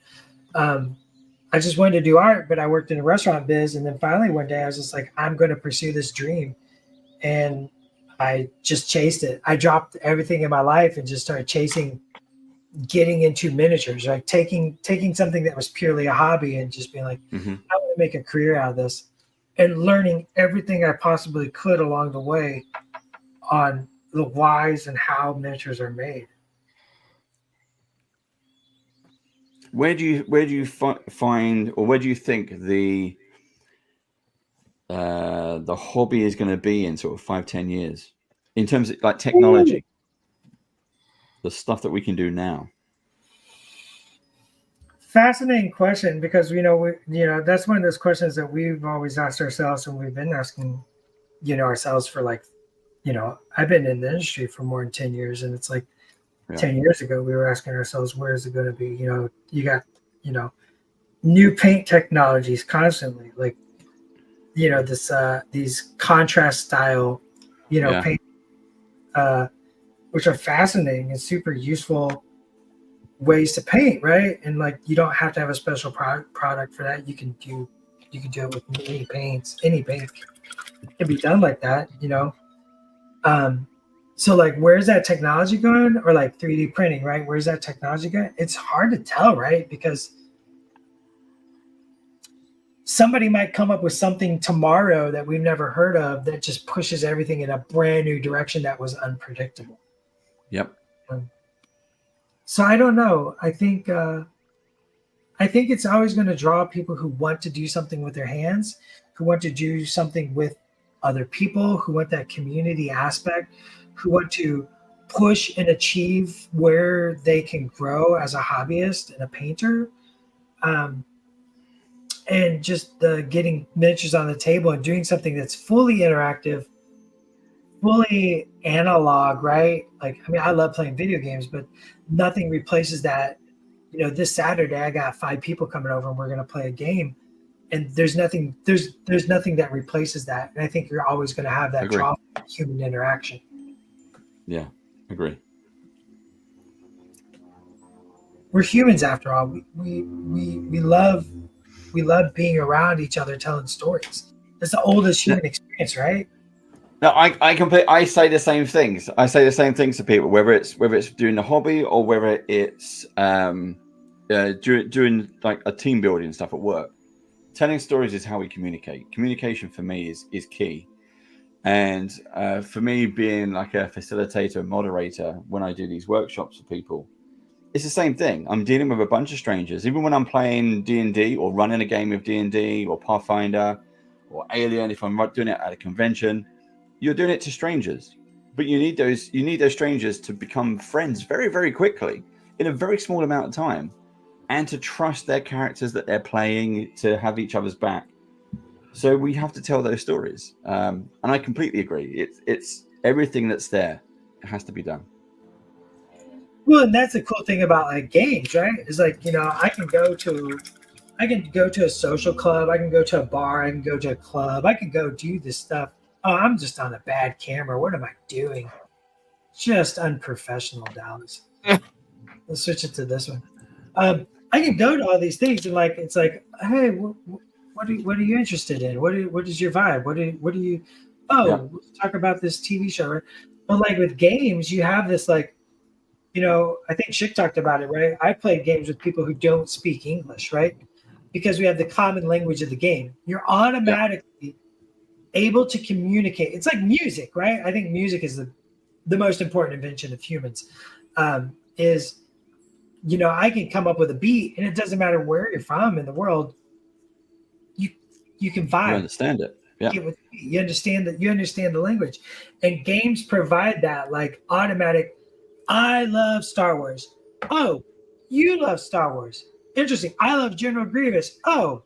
I just wanted to do art, but I worked in a restaurant biz. And then finally one day I was just like, I'm going to pursue this dream. And I just chased it. I dropped everything in my life and just started chasing getting into miniatures, like taking something that was purely a hobby and just being like, I want to make a career out of this, and learning everything I possibly could along the way on the whys and how miniatures are made. Where do you find, or where do you think the hobby is going to be in sort of 5-10 years in terms of like technology? The stuff that we can do now. Fascinating question, because that's one of those questions that we've always asked ourselves, and we've been asking ourselves for like, I've been in the industry for more than 10 years, and it's like 10 years ago we were asking ourselves, where is it going to be? You got new paint technologies constantly, like this these contrast style paint, which are fascinating and super useful ways to paint, right? And like you don't have to have a special product for that. You can do it with any paint can be done like that, so like where's that technology going? Or like 3D printing, right? Where's that technology going? It's hard to tell, right? Because somebody might come up with something tomorrow that we've never heard of that just pushes everything in a brand new direction that was unpredictable. Yep. So I don't know. I think it's always going to draw people who want to do something with their hands, who want to do something with other people, who want that community aspect, who want to push and achieve where they can grow as a hobbyist and a painter. And just getting miniatures on the table and doing something that's fully interactive, fully analog, right? Like, I mean, I love playing video games, but nothing replaces that. This Saturday I got 5 people coming over and we're going to play a game, and there's nothing that replaces that. And I think you're always going to have that draw from human interaction. Yeah, agree. We're humans after all. We love being around each other, telling stories. It's the oldest human experience, right? No, I say the same things. I say the same things to people, whether it's doing the hobby or whether it's doing like a team building stuff at work. Telling stories is how we communicate. Communication for me is key. And for me, being like a facilitator and moderator, when I do these workshops for people, it's the same thing. I'm dealing with a bunch of strangers. Even when I'm playing D&D or running a game of D&D or Pathfinder or Alien, if I'm doing it at a convention, you're doing it to strangers. But you need those strangers to become friends very, very quickly in a very small amount of time, and to trust their characters that they're playing, to have each other's back. So we have to tell those stories. And I completely agree. It's everything that's there It has to be done. Well, and that's the cool thing about like games, right? Is like, you know, I can go to a social club, I can go to a bar, I can go to a club, I can go do this stuff. Oh, I'm just on a bad camera. What am I doing? Just unprofessional, Dallas. Let's switch it to this one. I can go to all these things and like it's like, hey, what are you interested in? What is your vibe? What do you? Oh, Yeah. let's talk about this TV show. Right? But like with games, you have this like, you know, I think Chick talked about it, right? I play games with people who don't speak English, right? Because we have the common language of the game. You're automatically able to communicate. It's like music, right? I think music is the most important invention of humans. Is, you know, I can come up with a beat and it doesn't matter where you're from in the world. You can vibe. You understand it. Yeah. You understand that. You understand the language, and games provide that like automatic. I love Star Wars. Oh, you love Star Wars. Interesting. I love General Grievous. Oh,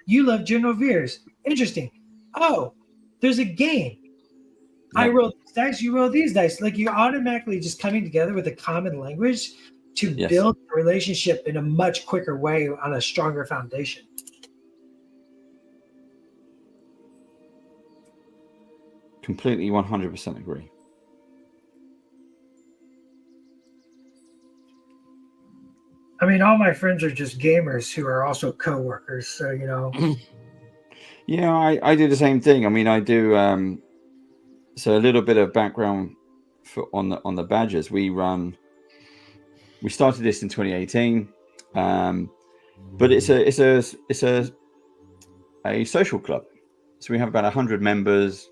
you love General Veers. Interesting. Oh, there's a game. Yeah. I roll these dice. You roll these dice. Like you're automatically just coming together with a common language to build a relationship in a much quicker way on a stronger foundation. Completely 100% agree. I mean, all my friends are just gamers who are also co-workers. So, you know. Yeah, I do the same thing. I mean, I do. So a little bit of background on the badges. We started this in 2018, but it's a social club. So we have about 100 members,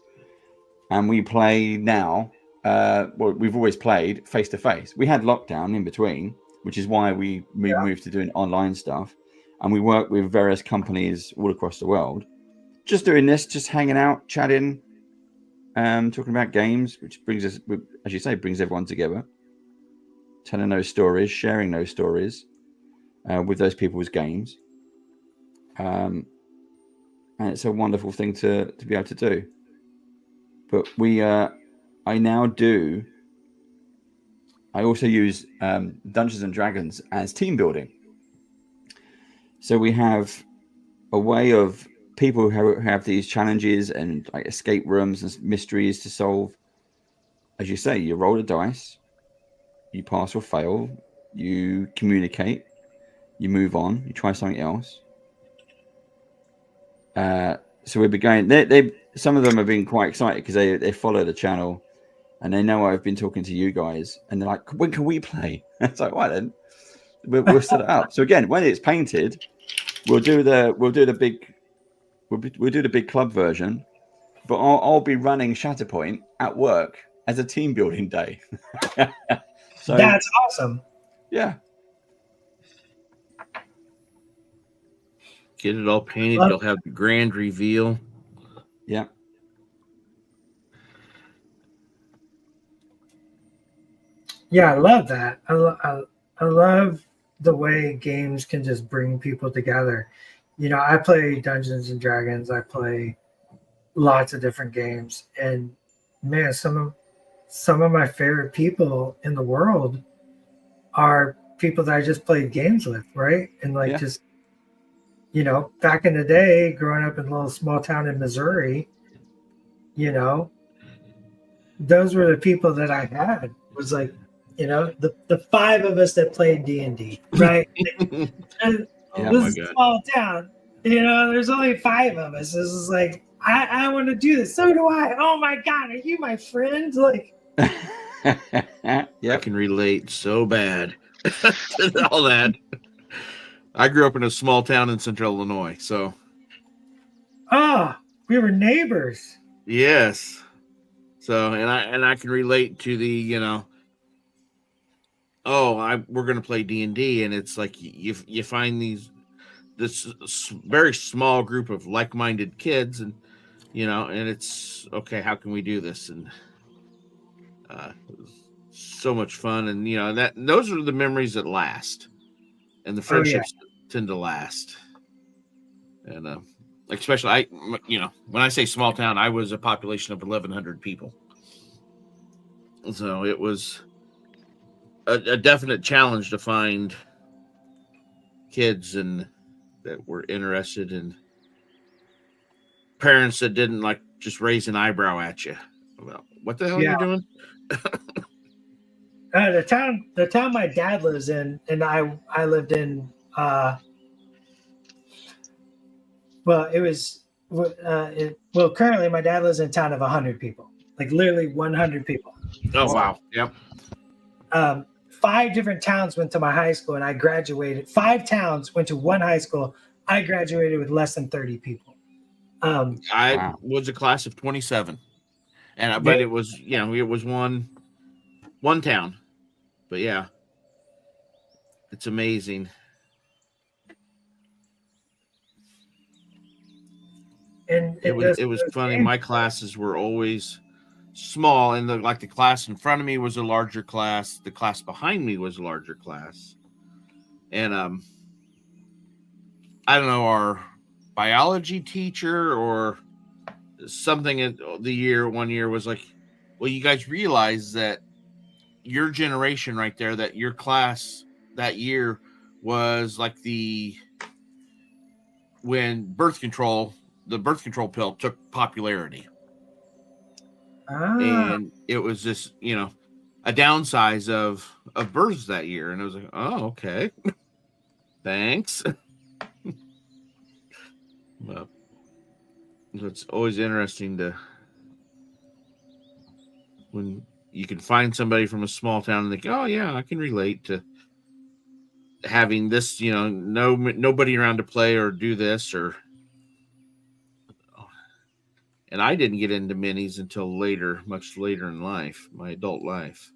and we play now. Well, we've always played face to face. We had lockdown in between, which is why we moved to doing online stuff, and we work with various companies all across the world. Just doing this, just hanging out, chatting, talking about games, which brings us, as you say, brings everyone together, telling those stories, sharing those stories with those people's games. And it's a wonderful thing to be able to do. But I also use Dungeons and Dragons as team building. So we have a way of people who have these challenges and like escape rooms and mysteries to solve. As you say, you roll a dice, you pass or fail, you communicate, you move on, you try something else. So we've been going. Some of them have been quite excited because they follow the channel, and they know I've been talking to you guys, and they're like, "When can we play?" It's like, "Why then? We'll set it up." So again, when it's painted, we'll do the big club version, but I'll be running Shatterpoint at work as a team building day. So that's awesome. Yeah. Get it all painted. You'll have the grand reveal. Yeah. Yeah, I love that. I love the way games can just bring people together. You know, I play Dungeons and Dragons. I play lots of different games, and man, some of my favorite people in the world are people that I just played games with, right? And like just, you know, back in the day, growing up in a little small town in Missouri, you know, those were the people that I had. It was like, you know, the five of us that played D&D, right? And this is a small town, you know, there's only five of us. This is like, I want to do this. So do I. Oh my God, are you my friend? Like, I can relate so bad to all that. I grew up in a small town in central Illinois, so. We were neighbors. Yes. So, and I can relate to the, you know, we're going to play D&D, and it's like you find this very small group of like-minded kids, and you know, and it's okay, how can we do this? And so much fun, and you know, those are the memories that last, and the friendships tend to last. And especially you know, when I say small town, I was a population of 1,100 people. So it was a definite challenge to find kids and that were interested, in parents that didn't like just raise an eyebrow at you. Well, what the hell Yeah. you're doing? The town my dad lives in, and I lived in. Well, it was. Well, currently my dad lives in a town of 100 people, like literally 100 people. Oh wow, yep. 5 different towns went to my high school, and I graduated. 5 towns went to one high school. I graduated with less than 30 people. I was a class of 27, and but it was it was one town, but yeah, it's amazing. And it was funny. My classes were always small, and the class in front of me was a larger class. The class behind me was a larger class, and I don't know, our biology teacher or something in one year was like, well, you guys realize that your generation right there, that your class that year was like when the birth control pill took popularity. And it was just, a downsize of births that year. And I was like, oh, okay. Thanks. But it's always interesting when you can find somebody from a small town and think, oh yeah, I can relate to having this, nobody around to play or do this and I didn't get into minis until later, much later in life, my adult life.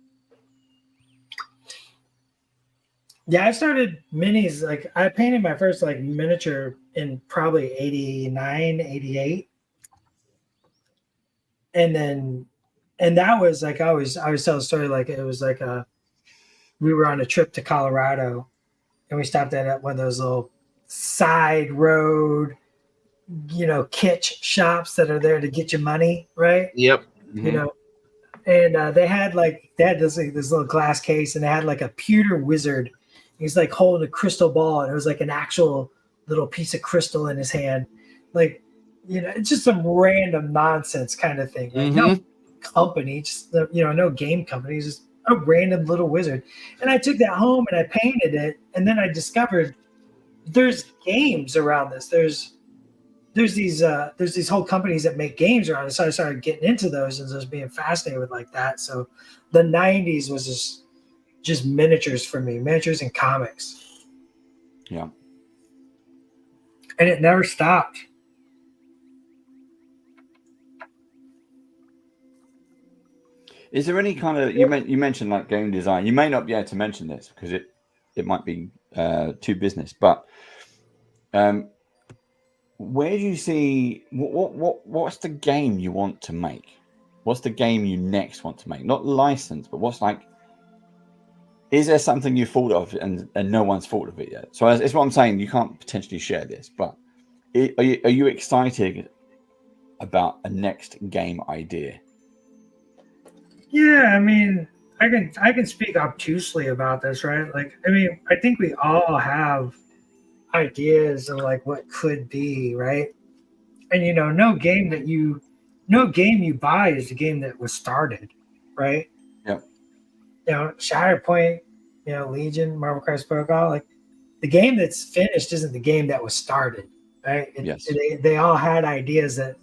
Yeah, I started minis, like I painted my first like miniature in probably 89, 88. And that was like, I always tell the story, like it was like we were on a trip to Colorado and we stopped at one of those little side road, kitsch shops that are there to get you money, right? Yep. Mm-hmm. And they had this little glass case, and they had like a pewter wizard. He's like holding a crystal ball, and it was like an actual little piece of crystal in his hand. Like, it's just some random nonsense kind of thing. Like, no company, just no game company, just a random little wizard. And I took that home and I painted it, and then I discovered there's games around this. There's these whole companies that make games around it. So I started getting into those and just being fascinated with like that. So the 90s was just miniatures for me, miniatures and comics. Yeah. And it never stopped. Is there any kind of, you mentioned like game design? You may not be able to mention this because it might be too business, but where do you see what's the game you want to make? What's the game you next want to make? Not licensed, but is there something you thought of and no one's thought of it yet? So it's what I'm saying. You can't potentially share this, but are you excited about a next game idea? Yeah, I mean, I can speak obtusely about this, right? Like, I mean, I think we all have ideas of like what could be, right? And no game you buy is the game that was started, right? Yep. Shatterpoint, Legion, Marvel Crisis Protocol, like the game that's finished isn't the game that was started, right? Yes. They all had ideas that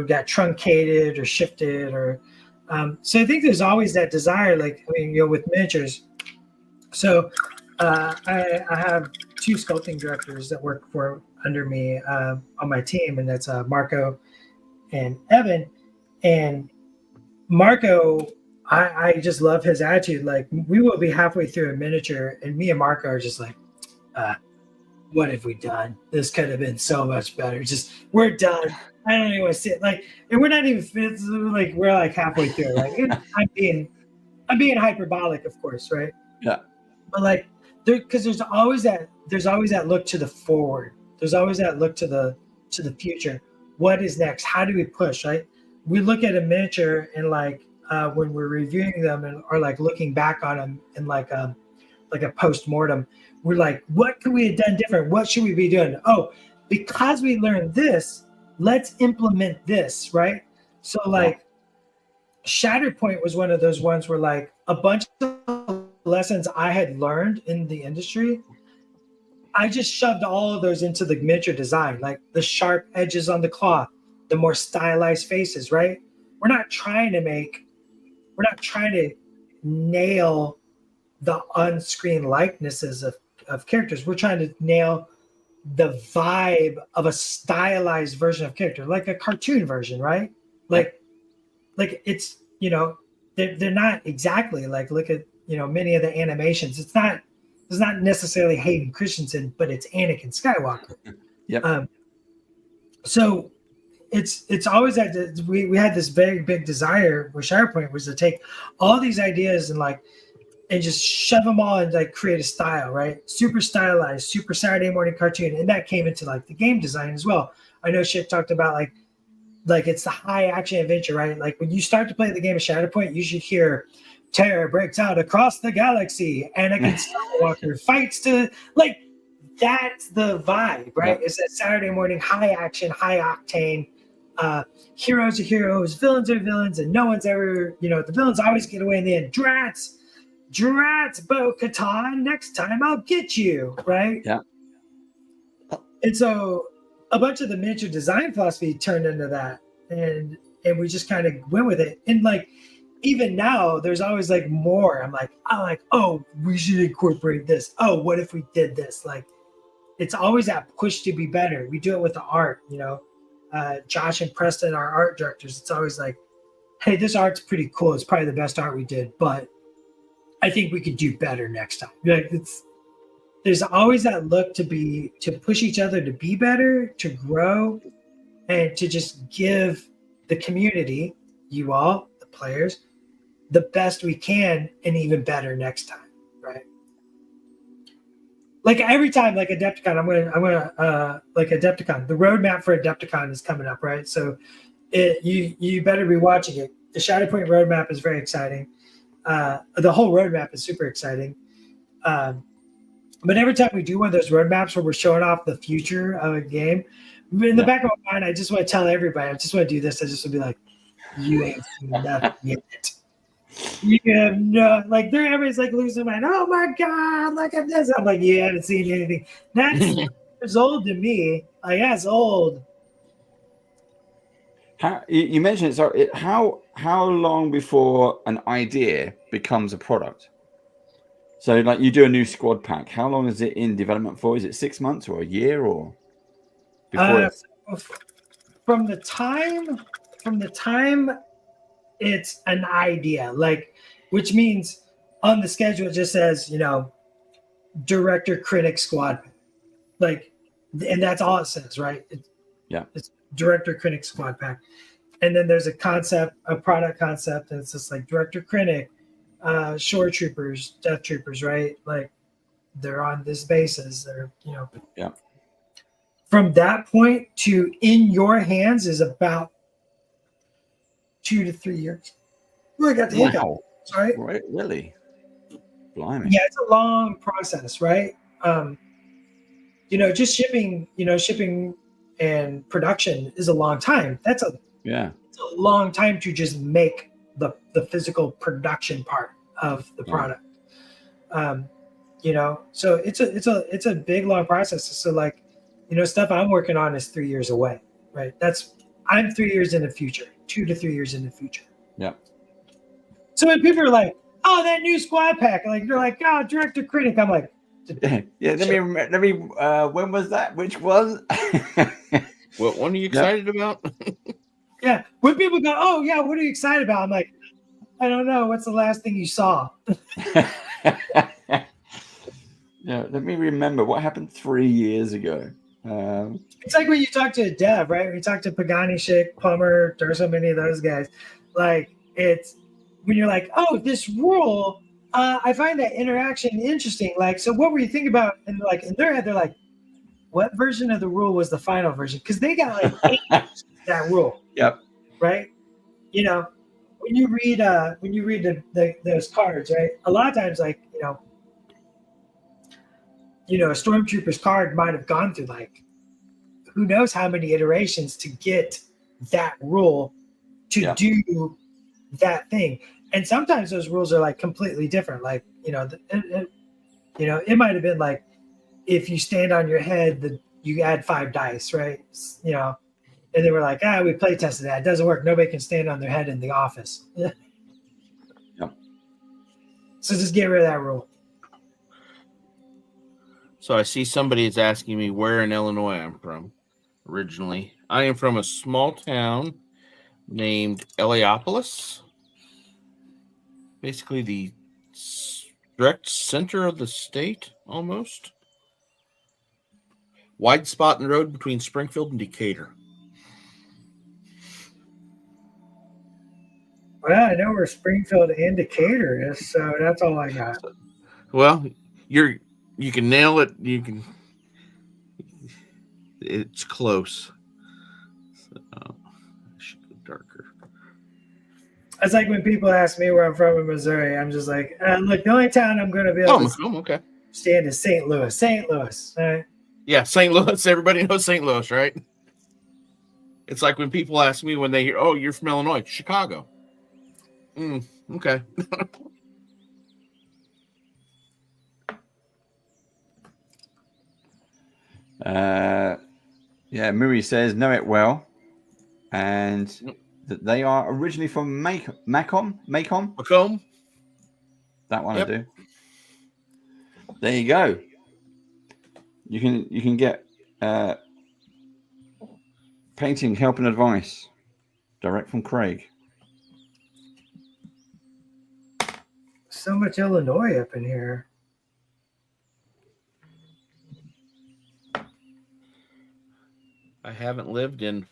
got truncated or shifted or so I think there's always that desire, like, I mean, with miniatures. So I have 2 sculpting directors that work under me on my team, and that's Marco and Evan. And Marco, I just love his attitude. Like, we will be halfway through a miniature, and me and Marco are just like, what have we done? This could have been so much better. Just, we're done. I don't even want to see it. Like, and we're not even like, we're like halfway through. Like, I'm being hyperbolic, of course, right? Yeah. But like, because there's always that look to the forward. There's always that look to the future. What is next? How do we push? Right? We look at a miniature and like, when we're reviewing them and or like looking back on them in like a post-mortem, we're like, what could we have done different? What should we be doing? Oh, because we learned this, let's implement this, right? So like Shatterpoint was one of those ones where like a bunch of lessons I had learned in the industry, I just shoved all of those into the miniature design, like the sharp edges on the cloth, the more stylized faces, right? We're not trying to nail the on-screen likenesses of characters. We're trying to nail the vibe of a stylized version of character, like a cartoon version, right? Like it's, you know, they're not exactly like, look at, you know, many of the animations. It's not necessarily Hayden Christensen, but it's Anakin Skywalker. Yep. So it's always that we had this very big desire with SharePoint was to take all these ideas and just shove them all and like create a style, right? Super stylized, super Saturday morning cartoon. And that came into like the game design as well. I know Shit talked about like it's the high action adventure, right? Like when you start to play the game of Shatterpoint, you should hear terror breaks out across the galaxy. Anakin Skywalker fights to like, that's the vibe, right? It's that Saturday morning, high action, high octane, heroes are heroes, villains are villains, and no one's ever, you know, the villains always get away in the end. Drats, Bo-Katan, next time I'll get you, right? Yeah. And so a bunch of the miniature design philosophy turned into that, and we just kind of went with it. And like even now, there's always like more. I'm like, oh, we should incorporate this. Oh, what if we did this? Like, it's always that push to be better. We do it with the art, you know. Josh and Preston, our art directors, it's always like, hey, this art's pretty cool. It's probably the best art we did, but I think we could do better next time. Like there's always that look to push each other to be better, to grow, and to just give the community, you all, the players, the best we can and even better next time, right? Like every time, like Adepticon, I'm gonna like Adepticon. The roadmap for Adepticon is coming up, right? So you better be watching it. The Shatterpoint roadmap is very exciting. The whole roadmap is super exciting. But every time we do one of those roadmaps where we're showing off the future of a game, in the back of my mind, I just want to tell everybody, I just want to do this. I just want to be like, you ain't seen nothing yet. You have no, like, everybody's like losing their mind. Oh my God, look at this. I'm like, you haven't seen anything. That's old to me. Like, that's old. You mentioned it. So how long before an idea becomes a product? So like you do a new squad pack. How long is it in development for? Is it 6 months or a year or before? From the time it's an idea, like, which means on the schedule it just says, you know, director, critic, squad, like, and that's all it says, right? It's director, critic, squad pack, and then there's a concept, a product concept, and it's just like director, critic, shore troopers, death troopers, right? Like they're on this basis, they're, you know, From that point to in your hands is about 2 to 3 years. Really got the hiccup. Right? Really? Blimey. Yeah, it's a long process, right? You know, just shipping and production is a long time. It's a long time to just make the physical production part of the product. You know, so it's a big long process. So like, you know, stuff I'm working on is 3 years away, right? I'm 3 years in the future, 2 to 3 years in the future. Yeah. So when people are like, "Oh, that new squad pack," like they're like, "Oh, director, critic," I'm like, yeah. Let me. When was that? Which one? What one are you excited about? Yeah. When people go, "Oh, yeah, what are you excited about?" I'm like, I don't know. What's the last thing you saw? Yeah. Let me remember what happened 3 years ago. It's like when you talk to a dev, right? When you talk to Pagani, Schick, Plummer, there's so many of those guys. Like, it's when you're like, "Oh, this rule, I find that interaction interesting." Like, so what were you thinking about? And like in their head, they're like, "What version of the rule was the final version?" Because they got like 8 that rule. Yep. Right. You know, when you read those cards, right? A lot of times, like a stormtrooper's card might have gone through like who knows how many iterations to get that rule to do that thing, and sometimes those rules are like completely different. Like it might have been like if you stand on your head, you add 5 dice, right? And they were like, we play tested that. It doesn't work. Nobody can stand on their head in the office. Yeah. So just get rid of that rule. So I see somebody is asking me where in Illinois I'm from originally. I am from a small town named Heliopolis. Basically the direct center of the state, almost. Wide spot in the road between Springfield and Decatur. Well, I know where Springfield and Decatur is, so that's all I got. Well, you can nail it. It's close. So, I should go darker. It's like when people ask me where I'm from in Missouri, I'm just like, look, the only town I'm going to be able to stand is St. Louis. St. Louis. All right? Yeah, St. Louis. Everybody knows St. Louis, right? It's like when people ask me when they hear, "Oh, you're from Illinois, Chicago." Okay. Murray says know it well, and that they are originally from Macomb. That one. Yep. I do. There you go. You can get painting help and advice direct from Craig. So much Illinois up in here. I haven't lived in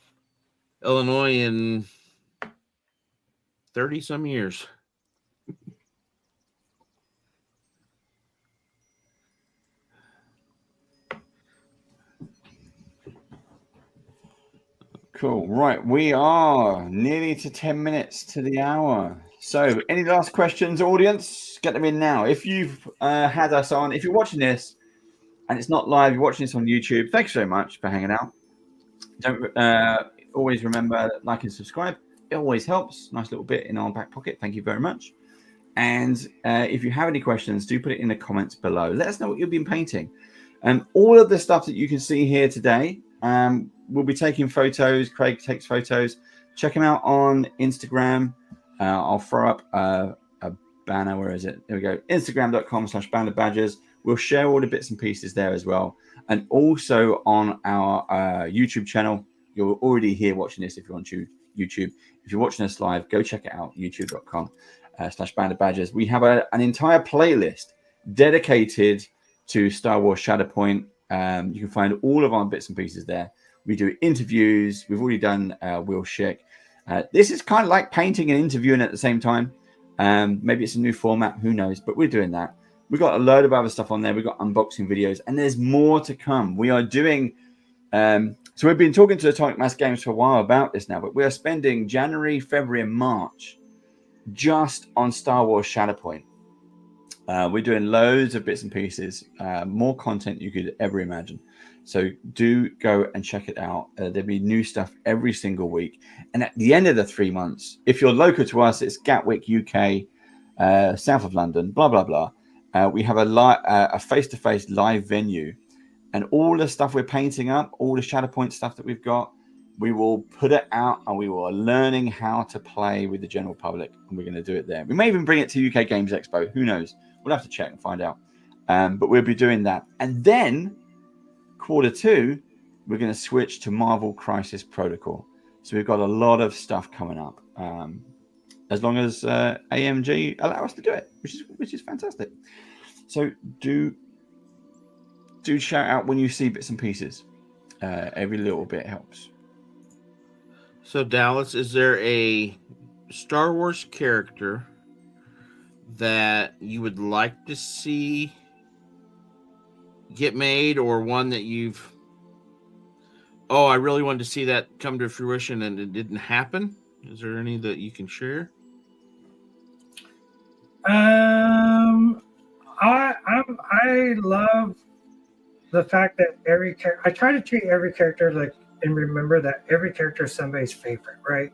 Illinois in 30 some years. Cool. Right. We are nearly to 10 minutes to the hour. So any last questions, audience? Get them in now. If you've had us on, if you're watching this and it's not live, you're watching this on YouTube, thanks very much for hanging out. Don't always remember like and subscribe. It always helps. Nice little bit in our back pocket. Thank you very much. And if you have any questions, do put it in the comments below. Let us know what you've been painting. And all of the stuff that you can see here today, we'll be taking photos. Craig takes photos. Check him out on Instagram. I'll throw up a banner. Where is it? There we go. Instagram.com/bandofbadgers. We'll share all the bits and pieces there as well. And also on our YouTube channel. You're already here watching this if you're on YouTube. If you're watching us live, go check it out. youtube.com/bandofbadgers. We have an entire playlist dedicated to Star Wars Shatterpoint. You can find all of our bits and pieces there. We do interviews. We've already done Will Schick. This is kind of like painting and interviewing at the same time. Maybe it's a new format. Who knows? But we're doing that. We've got a load of other stuff on there. We've got unboxing videos. And there's more to come. We are doing... so we've been talking to Atomic Mass Games for a while about this now. But we are spending January, February, and March just on Star Wars Shatterpoint. We're doing loads of bits and pieces, more content you could ever imagine. So do go and check it out. There'll be new stuff every single week. And at the end of the 3 months, if you're local to us, it's Gatwick, UK, south of London, blah, blah, blah. We have a face-to-face live venue. And all the stuff we're painting up, all the Shatterpoint stuff that we've got, we will put it out and we will learning how to play with the general public. And we're going to do it there. We may even bring it to UK Games Expo. Who knows? We'll have to check and find out. But we'll be doing that. And then Q2, we're going to switch to Marvel Crisis Protocol. So we've got a lot of stuff coming up. As long as AMG allow us to do it, which is fantastic. So do shout out when you see bits and pieces. Every little bit helps. So Dallas, is there a Star Wars character that you would like to see get made, or one that I really wanted to see that come to fruition and it didn't happen? Is there any that you can share? I love the fact that every character. I try to treat every character like and remember that every character is somebody's favorite, right?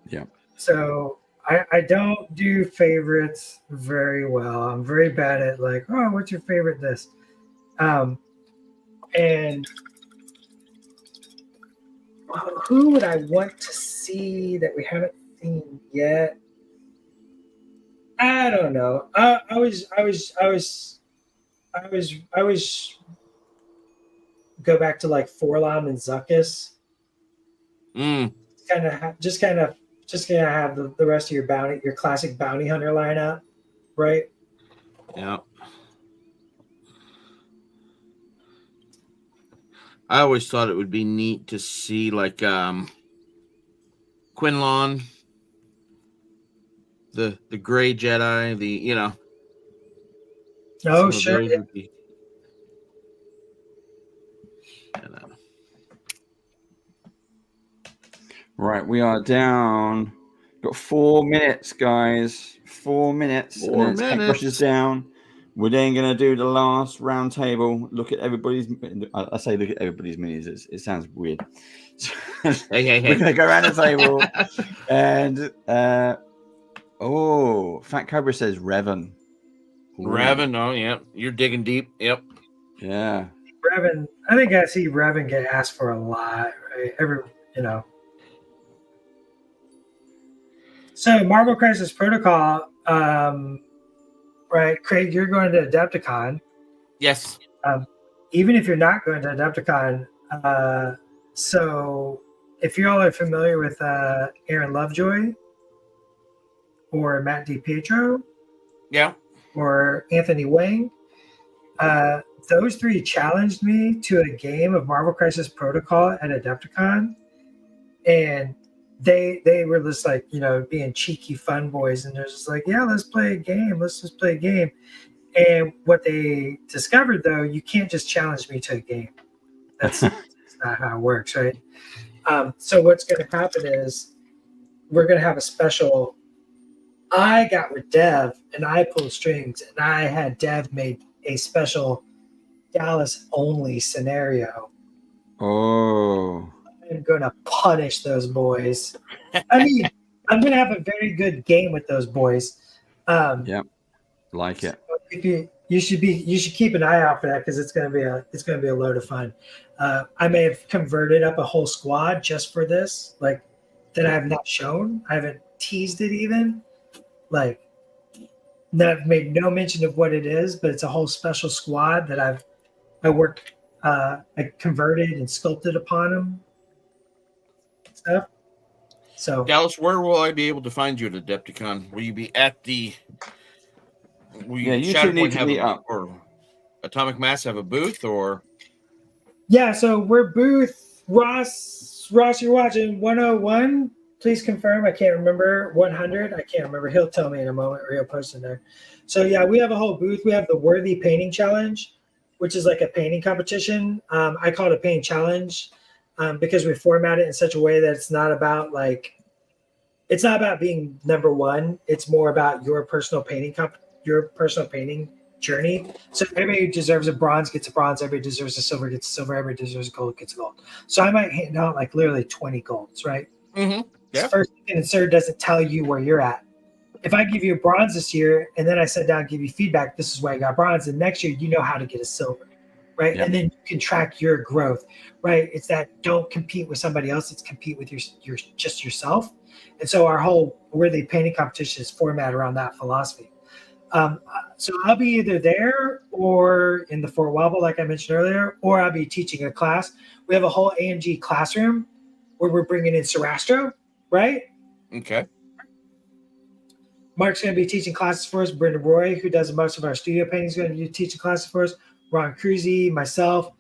Yeah. So I don't do favorites very well. I'm very bad at like, oh, what's your favorite this? And who would I want to see that we haven't seen yet? I don't know. I was go back to like Forlom and Zuckus. Just gonna have the rest of your classic bounty hunter lineup, right? Yeah. I always thought it would be neat to see like Quinlan, the gray Jedi, Oh, some of sure. those Yeah. would be. Right, we are down. Got 4 minutes, guys. 4 minutes. 4 and then Tank minutes. rushes down. We're then going to do the last round table. Look at everybody's. I say look at everybody's minis. It sounds weird. Hey. We're going to go around the table. And Fat Cobra says Revan. Ooh. Revan, oh yeah, you're digging deep. Yep. Yeah. Revan, I think I see Revan get asked for a lot, right? So Marvel Crisis Protocol, right? Craig, you're going to Adepticon. Yes. Even if you're not going to Adepticon, so if you all are familiar with Aaron Lovejoy or Matt DiPietro, Yeah. or Anthony Wang, those three challenged me to a game of Marvel Crisis Protocol at Adepticon, and they were just like, being cheeky fun boys, and they're just like, yeah, let's play a game. Let's just play a game. And what they discovered, though, you can't just challenge me to a game. That's not how it works, right? So what's going to happen is we're going to have a special. I got with Dev, and I pulled strings, and I had Dev make a special Dallas-only scenario. Oh. I'm going to punish those boys. I mean, I'm going to have a very good game with those boys. Yeah, like it. You should keep an eye out for that, because it's going to be a load of fun. I may have converted up a whole squad just for this, like that I have not shown. I haven't teased it even. Like, I've made no mention of what it is, but it's a whole special squad that I worked, I converted and sculpted upon them. Stuff. So Dallas, where will I be able to find you at Adepticon? Will you be at the? You two need to meet up. Or Atomic Mass have a booth, or? Yeah, so we're booth Ross. You're watching 101. Please confirm. I can't remember. 100. I can't remember. He'll tell me in a moment, or he'll post in there. So yeah, we have a whole booth. We have the Worthy Painting Challenge, which is like a painting competition. I call it a painting challenge because we format it in such a way that it's not about being number one. It's more about your personal painting journey. So everybody who deserves a bronze gets a bronze. Everybody deserves a silver gets a silver. Everybody deserves a gold gets a gold. So I might hand out like literally 20 golds, right? Mm-hmm. Yeah. First and insert doesn't tell you where you're at. If I give you a bronze this year and then I sit down and give you feedback, this is where I got bronze, and next year you know how to get a silver, right? Yeah. And then you can track your growth, right? It's that don't compete with somebody else, it's compete with your just yourself. And so our whole Worthy Painting competition is formatted around that philosophy. So I'll be either there or in the Fort Wobble, like I mentioned earlier, or I'll be teaching a class. We have a whole AMG classroom where we're bringing in Sarastro, right? Okay. Mark's going to be teaching classes for us. Brendan Roy, who does most of our studio painting, is going to be teaching classes for us. Ron Cruzy, myself.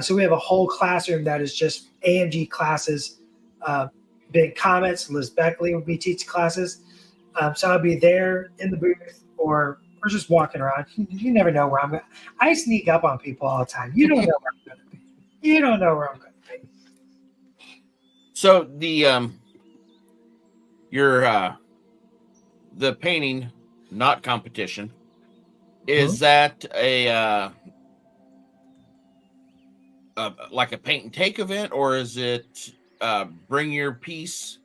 So we have a whole classroom that is just AMG classes. Big Comments, Liz Beckley will be teaching classes. So I'll be there in the booth, or we're just walking around. You never know where I'm going. I sneak up on people all the time. You don't know where I'm going to be. You don't know where I'm going to be. So the painting, not competition. Is that a like a paint and take event, or is it bring your piece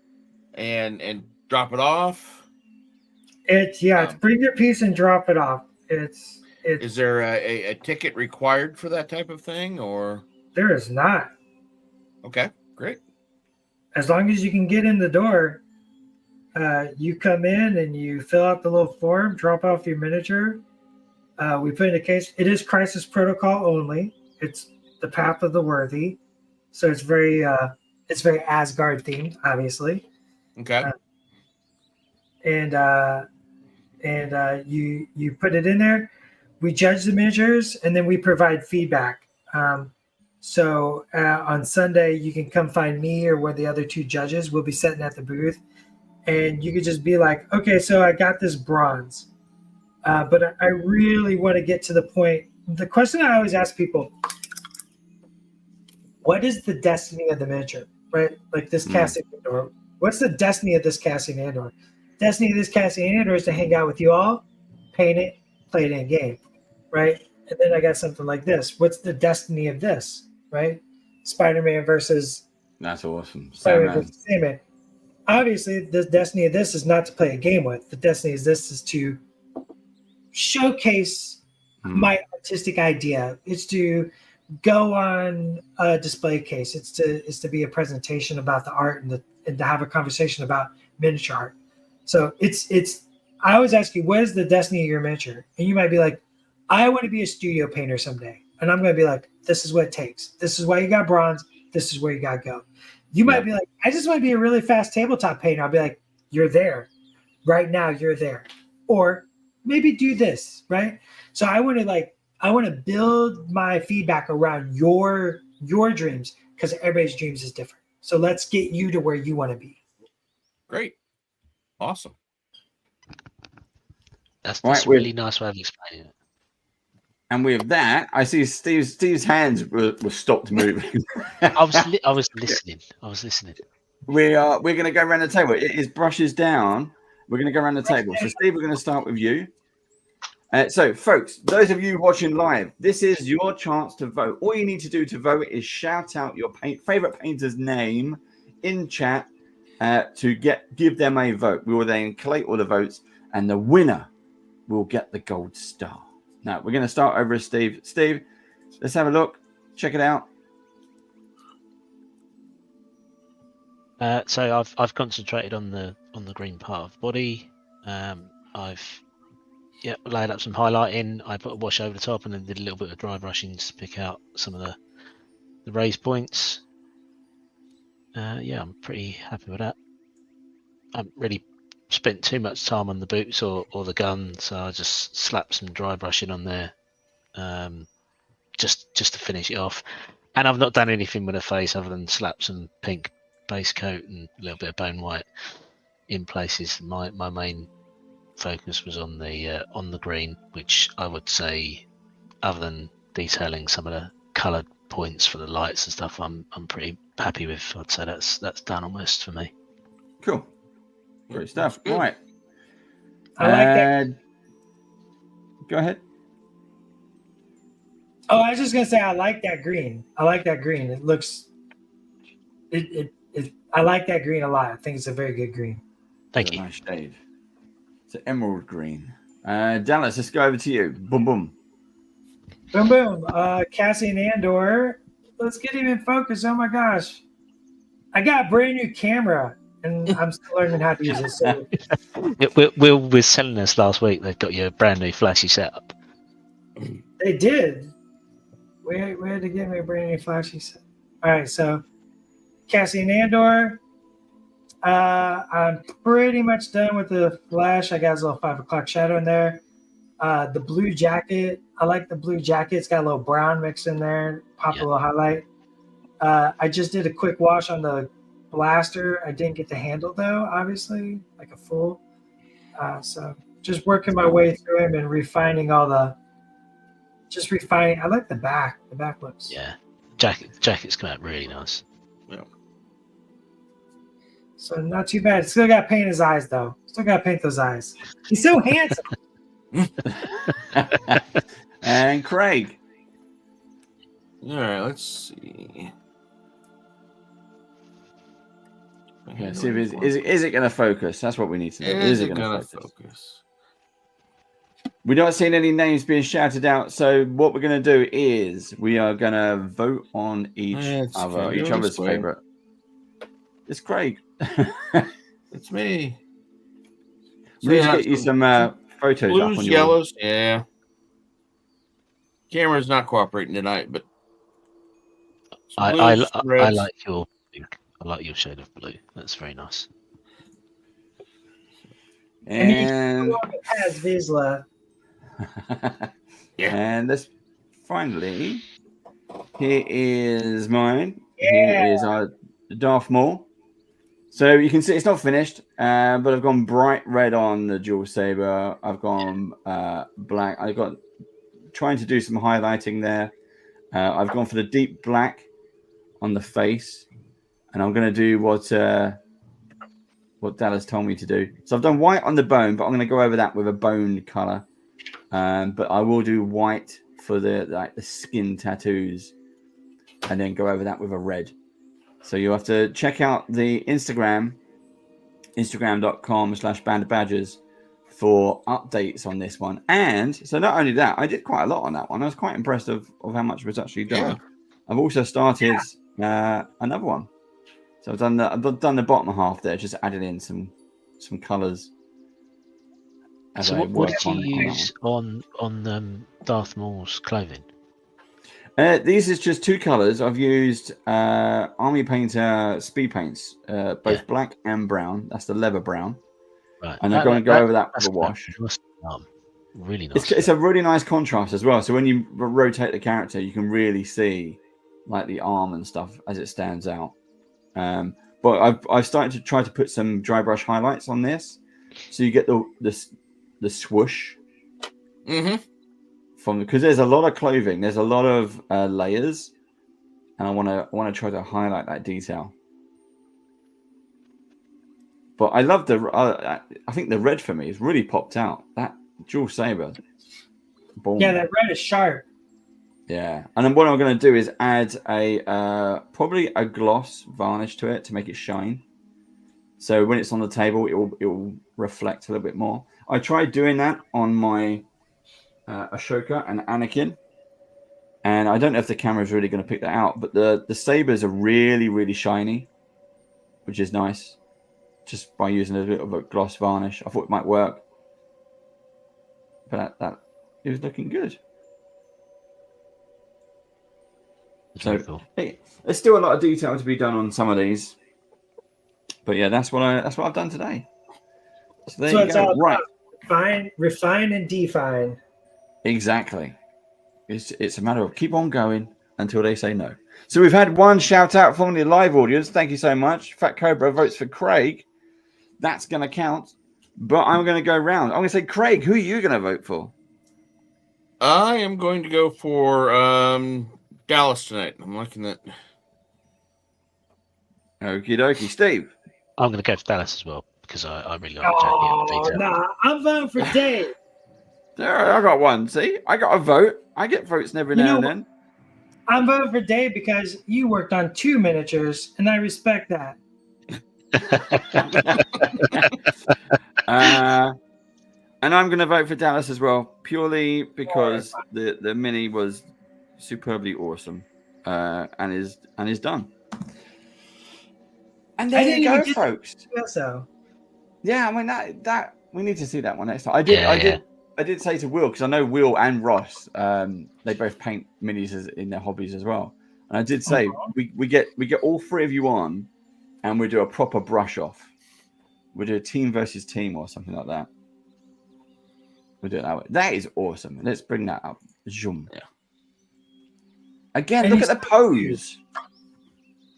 and drop it off? It's bring your piece and drop it off. Is there a ticket required for that type of thing, or there is not. Okay, great. As long as you can get in the door, you come in and you fill out the little form, drop off your miniature. We put in a case. It is crisis protocol only. It's the Path of the Worthy, so it's very Asgard themed, obviously. Okay. You put it in there. We judge the miniatures and then we provide feedback. So on Sunday, you can come find me or one of the other two judges. We'll be sitting at the booth, and you could just be like, okay, so I got this bronze, but I really want to get to the point. The question I always ask people, what is the destiny of the miniature, right? Like this casting Andor. What's the destiny of this casting Andor? Destiny of this casting Andor is to hang out with you all, paint it, play it in game, right? And then I got something like this. What's the destiny of this, right? Spider-Man versus... That's awesome. Spider-Man versus Sandman. Obviously, the destiny of this is not to play a game with. The destiny of this is to showcase my artistic idea. It's to go on a display case. It's to be a presentation about the art and to have a conversation about miniature art. So I always ask you, what is the destiny of your miniature? And you might be like, I want to be a studio painter someday. And I'm going to be like, this is what it takes. This is why you got bronze. This is where you got to go. You might be like, I just want to be a really fast tabletop painter. I'll be like, you're there. Right now, you're there. Or maybe do this, right? So I want to build my feedback around your dreams, because everybody's dreams is different. So let's get you to where you want to be. Great. Awesome. That's a really nice way of explaining it. And with that, I see Steve's hands were stopped moving. I was listening. We're going to go around the table. It is brushes down. We're going to go around the table. So Steve, we're going to start with you. So folks, those of you watching live, this is your chance to vote. All you need to do to vote is shout out your favorite painter's name in chat to give them a vote. We will then collate all the votes, and the winner will get the gold star. Now we're going to start over with Steve. Steve, let's have a look. Check it out. So I've concentrated on the green part of body. I've laid up some highlighting. I put a wash over the top and then did a little bit of dry brushing to pick out some of the raised points. I'm pretty happy with that. I haven't really spent too much time on the boots or the gun, so I just slapped some dry brushing on there, just to finish it off. And I've not done anything with the face other than slap some pink base coat and a little bit of bone white in places. My main focus was on the green, which I would say, other than detailing some of the coloured points for the lights and stuff, I'm pretty happy with. I'd say that's done almost for me. Cool. Great stuff. All right. I like that. Go ahead. Oh, I was just gonna say I like that green. It looks. I like that green a lot. I think it's a very good green. Thank you. Nice shade. It's an emerald green. Dallas, let's go over to you. Boom, boom. Boom, boom. Cassian Andor. Let's get him in focus. Oh my gosh. I got a brand new camera and I'm still learning how to use it. So. Will was selling us last week. They've got you a brand new flashy setup. They did. We had to give me a brand new flashy setup. All right, so Cassian Andor. I'm pretty much done with the flash. I got his little 5 o'clock shadow in there. The blue jacket. I like the blue jacket. It's got a little brown mix in there. Pop a little highlight. I just did a quick wash on the blaster. I didn't get the handle though, obviously, like a full. So just working my way through him and refining all the. Just refining. I like the back. The back looks. Yeah, jackets come out really nice. Yeah. So not too bad. Still got to paint his eyes though. Still got to paint those eyes. He's so handsome. And Craig. All right, let's see. Yeah, see if is it going to focus? That's what we need to know. Is it going going to to focus? We're not seeing any names being shouted out. So what we're going to do is we are going to vote on each other's favorite. It's Craig. It's me. So we need to get you some photos blues, up on yellows. Yeah. Camera's not cooperating tonight, but I like your pink. I like your shade of blue. That's very nice. And has Vizsla. Yeah. And this finally, here is mine. Yeah. Here is our Darth Maul. So you can see it's not finished, but I've gone bright red on the dual saber. I've gone black. I've got trying to do some highlighting there. I've gone for the deep black on the face, and I'm going to do what Dallas told me to do. So I've done white on the bone, but I'm going to go over that with a bone color. But I will do white for the skin tattoos, and then go over that with a red. So you have to check out the Instagram.com/bandofbadgers for updates on this one. And so not only that, I did quite a lot on that one. I was quite impressed of how much was actually done. Yeah. I've also started another one. So I've done the bottom half there, just added in some colors. So what did you use on Darth Maul's clothing? These is just two colors. I've used Army Painter speed paints, both black and brown. That's the leather brown. Right. And I'm going to go over that with a wash. Really nice. It's a really nice contrast as well. So when you rotate the character, you can really see like the arm and stuff as it stands out. But I've started to try to put some dry brush highlights on this, so you get the swoosh. Mm-hmm. Because there's a lot of clothing, there's a lot of layers, and I want to try to highlight that detail. But I love I think the red for me has really popped out. That dual saber. Boom. Yeah, that red is sharp. Yeah, and then what I'm going to do is add probably a gloss varnish to it to make it shine. So when it's on the table, it will reflect a little bit more. I tried doing that on my Ashoka and Anakin, and I don't know if the camera is really going to pick that out, but the sabers are really, really shiny, which is nice, just by using a bit of a gloss varnish. I thought it might work, but that it was looking good. So hey, there's still a lot of detail to be done on some of these, but yeah, that's what I've done today. So there you go. Right, refine and define. Exactly. It's a matter of keep on going until they say no. So we've had one shout out from the live audience. Thank you so much. Fat Cobra votes for Craig. That's going to count. But I'm going to go round. I'm going to say, Craig, who are you going to vote for? I am going to go for Dallas tonight. I'm liking that. Okie dokie. Steve? I'm going to go for Dallas as well, because I really like the jacket. Nah, I'm voting for Dave. There, I got one. See, I got a vote. I get votes every now and then. I'm voting for Dave because you worked on 2 miniatures, and I respect that. And I'm going to vote for Dallas as well, purely because the mini was superbly awesome, and is done. And there you go, folks. So. Yeah, I mean that we need to see that one next time. I did say to Will, because I know Will and Ross, they both paint minis in their hobbies as well. And I did say we get all three of you on, and we do a proper brush off. We do a team versus team or something like that. We'll do it that way. That is awesome. Let's bring that up. Zoom. Yeah. Again, look at the pose.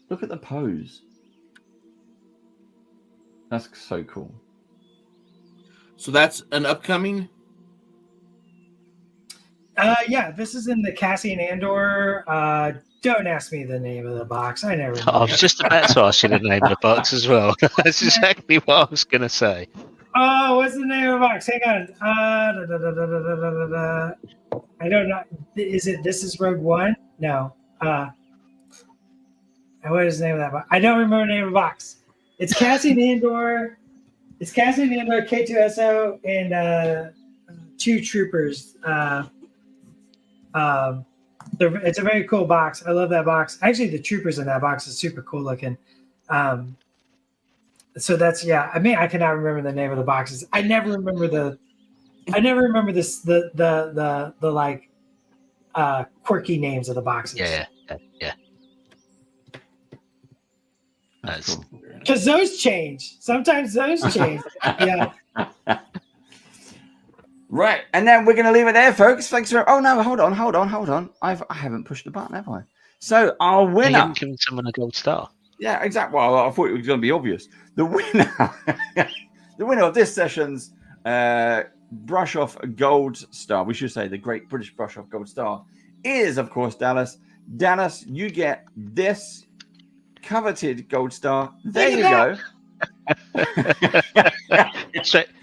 Look at the pose. That's so cool. So that's an upcoming. Yeah, this is in the Cassian Andor. Don't ask me the name of the box. I never. I was just about to ask you the name of the box as well. That's exactly what I was going to say. Oh, what's the name of the box? Hang on. I don't know. Is it This Is Rogue One? No. What is the name of that box? I don't remember the name of the box. It's Cassian Andor. It's Cassian Andor, K2SO, and 2 troopers. It's a very cool box. I love that box. Actually, the troopers in that box is super cool looking. So that's I mean, I cannot remember the name of the boxes. I never remember this the like quirky names of the boxes. Yeah. That's cool. Because those change. Sometimes those change. Yeah. Right, and then we're going to leave it there, folks. Thanks for. Oh no, hold on. I haven't pushed the button, have I? So our winner. You haven't given someone a gold star. Yeah, exactly. Well, I thought it was going to be obvious. The winner, the winner of this session's brush off gold star. We should say the Great British Brush Off Gold Star is, of course, Dallas. Dallas, you get this coveted gold star. There you go.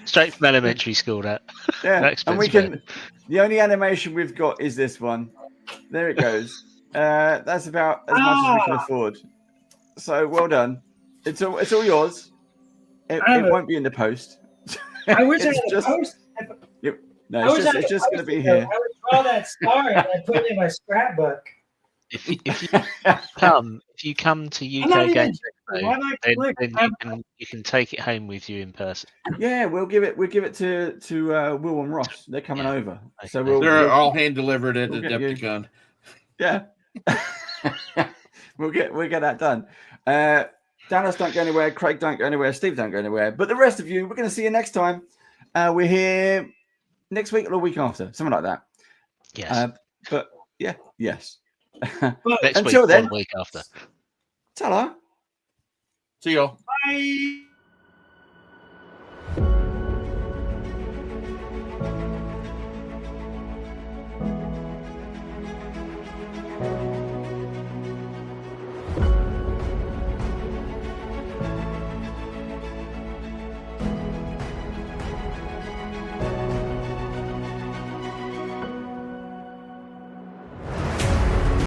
straight from elementary school. That. Yeah, and we can. The only animation we've got is this one. There it goes. That's about as much as we can afford. So well done. It's all yours. It won't be in the post. I wish I had a post. Yep. No, it's just going to be here. I would draw that star and I put it in my scrapbook. If you come to UK Games Expo, then you can take it home with you in person. Yeah, we'll give it to Will and Ross. They're coming over, so they're all hand delivered at Adepticon. Yeah, we'll get that done. Dallas don't go anywhere. Craig don't go anywhere. Steve don't go anywhere. But the rest of you, we're going to see you next time. We're here next week or the week after, something like that. Yes. But yeah, yes. Next Until week, then, 1 week after. Ta-ra. See y'all. Bye.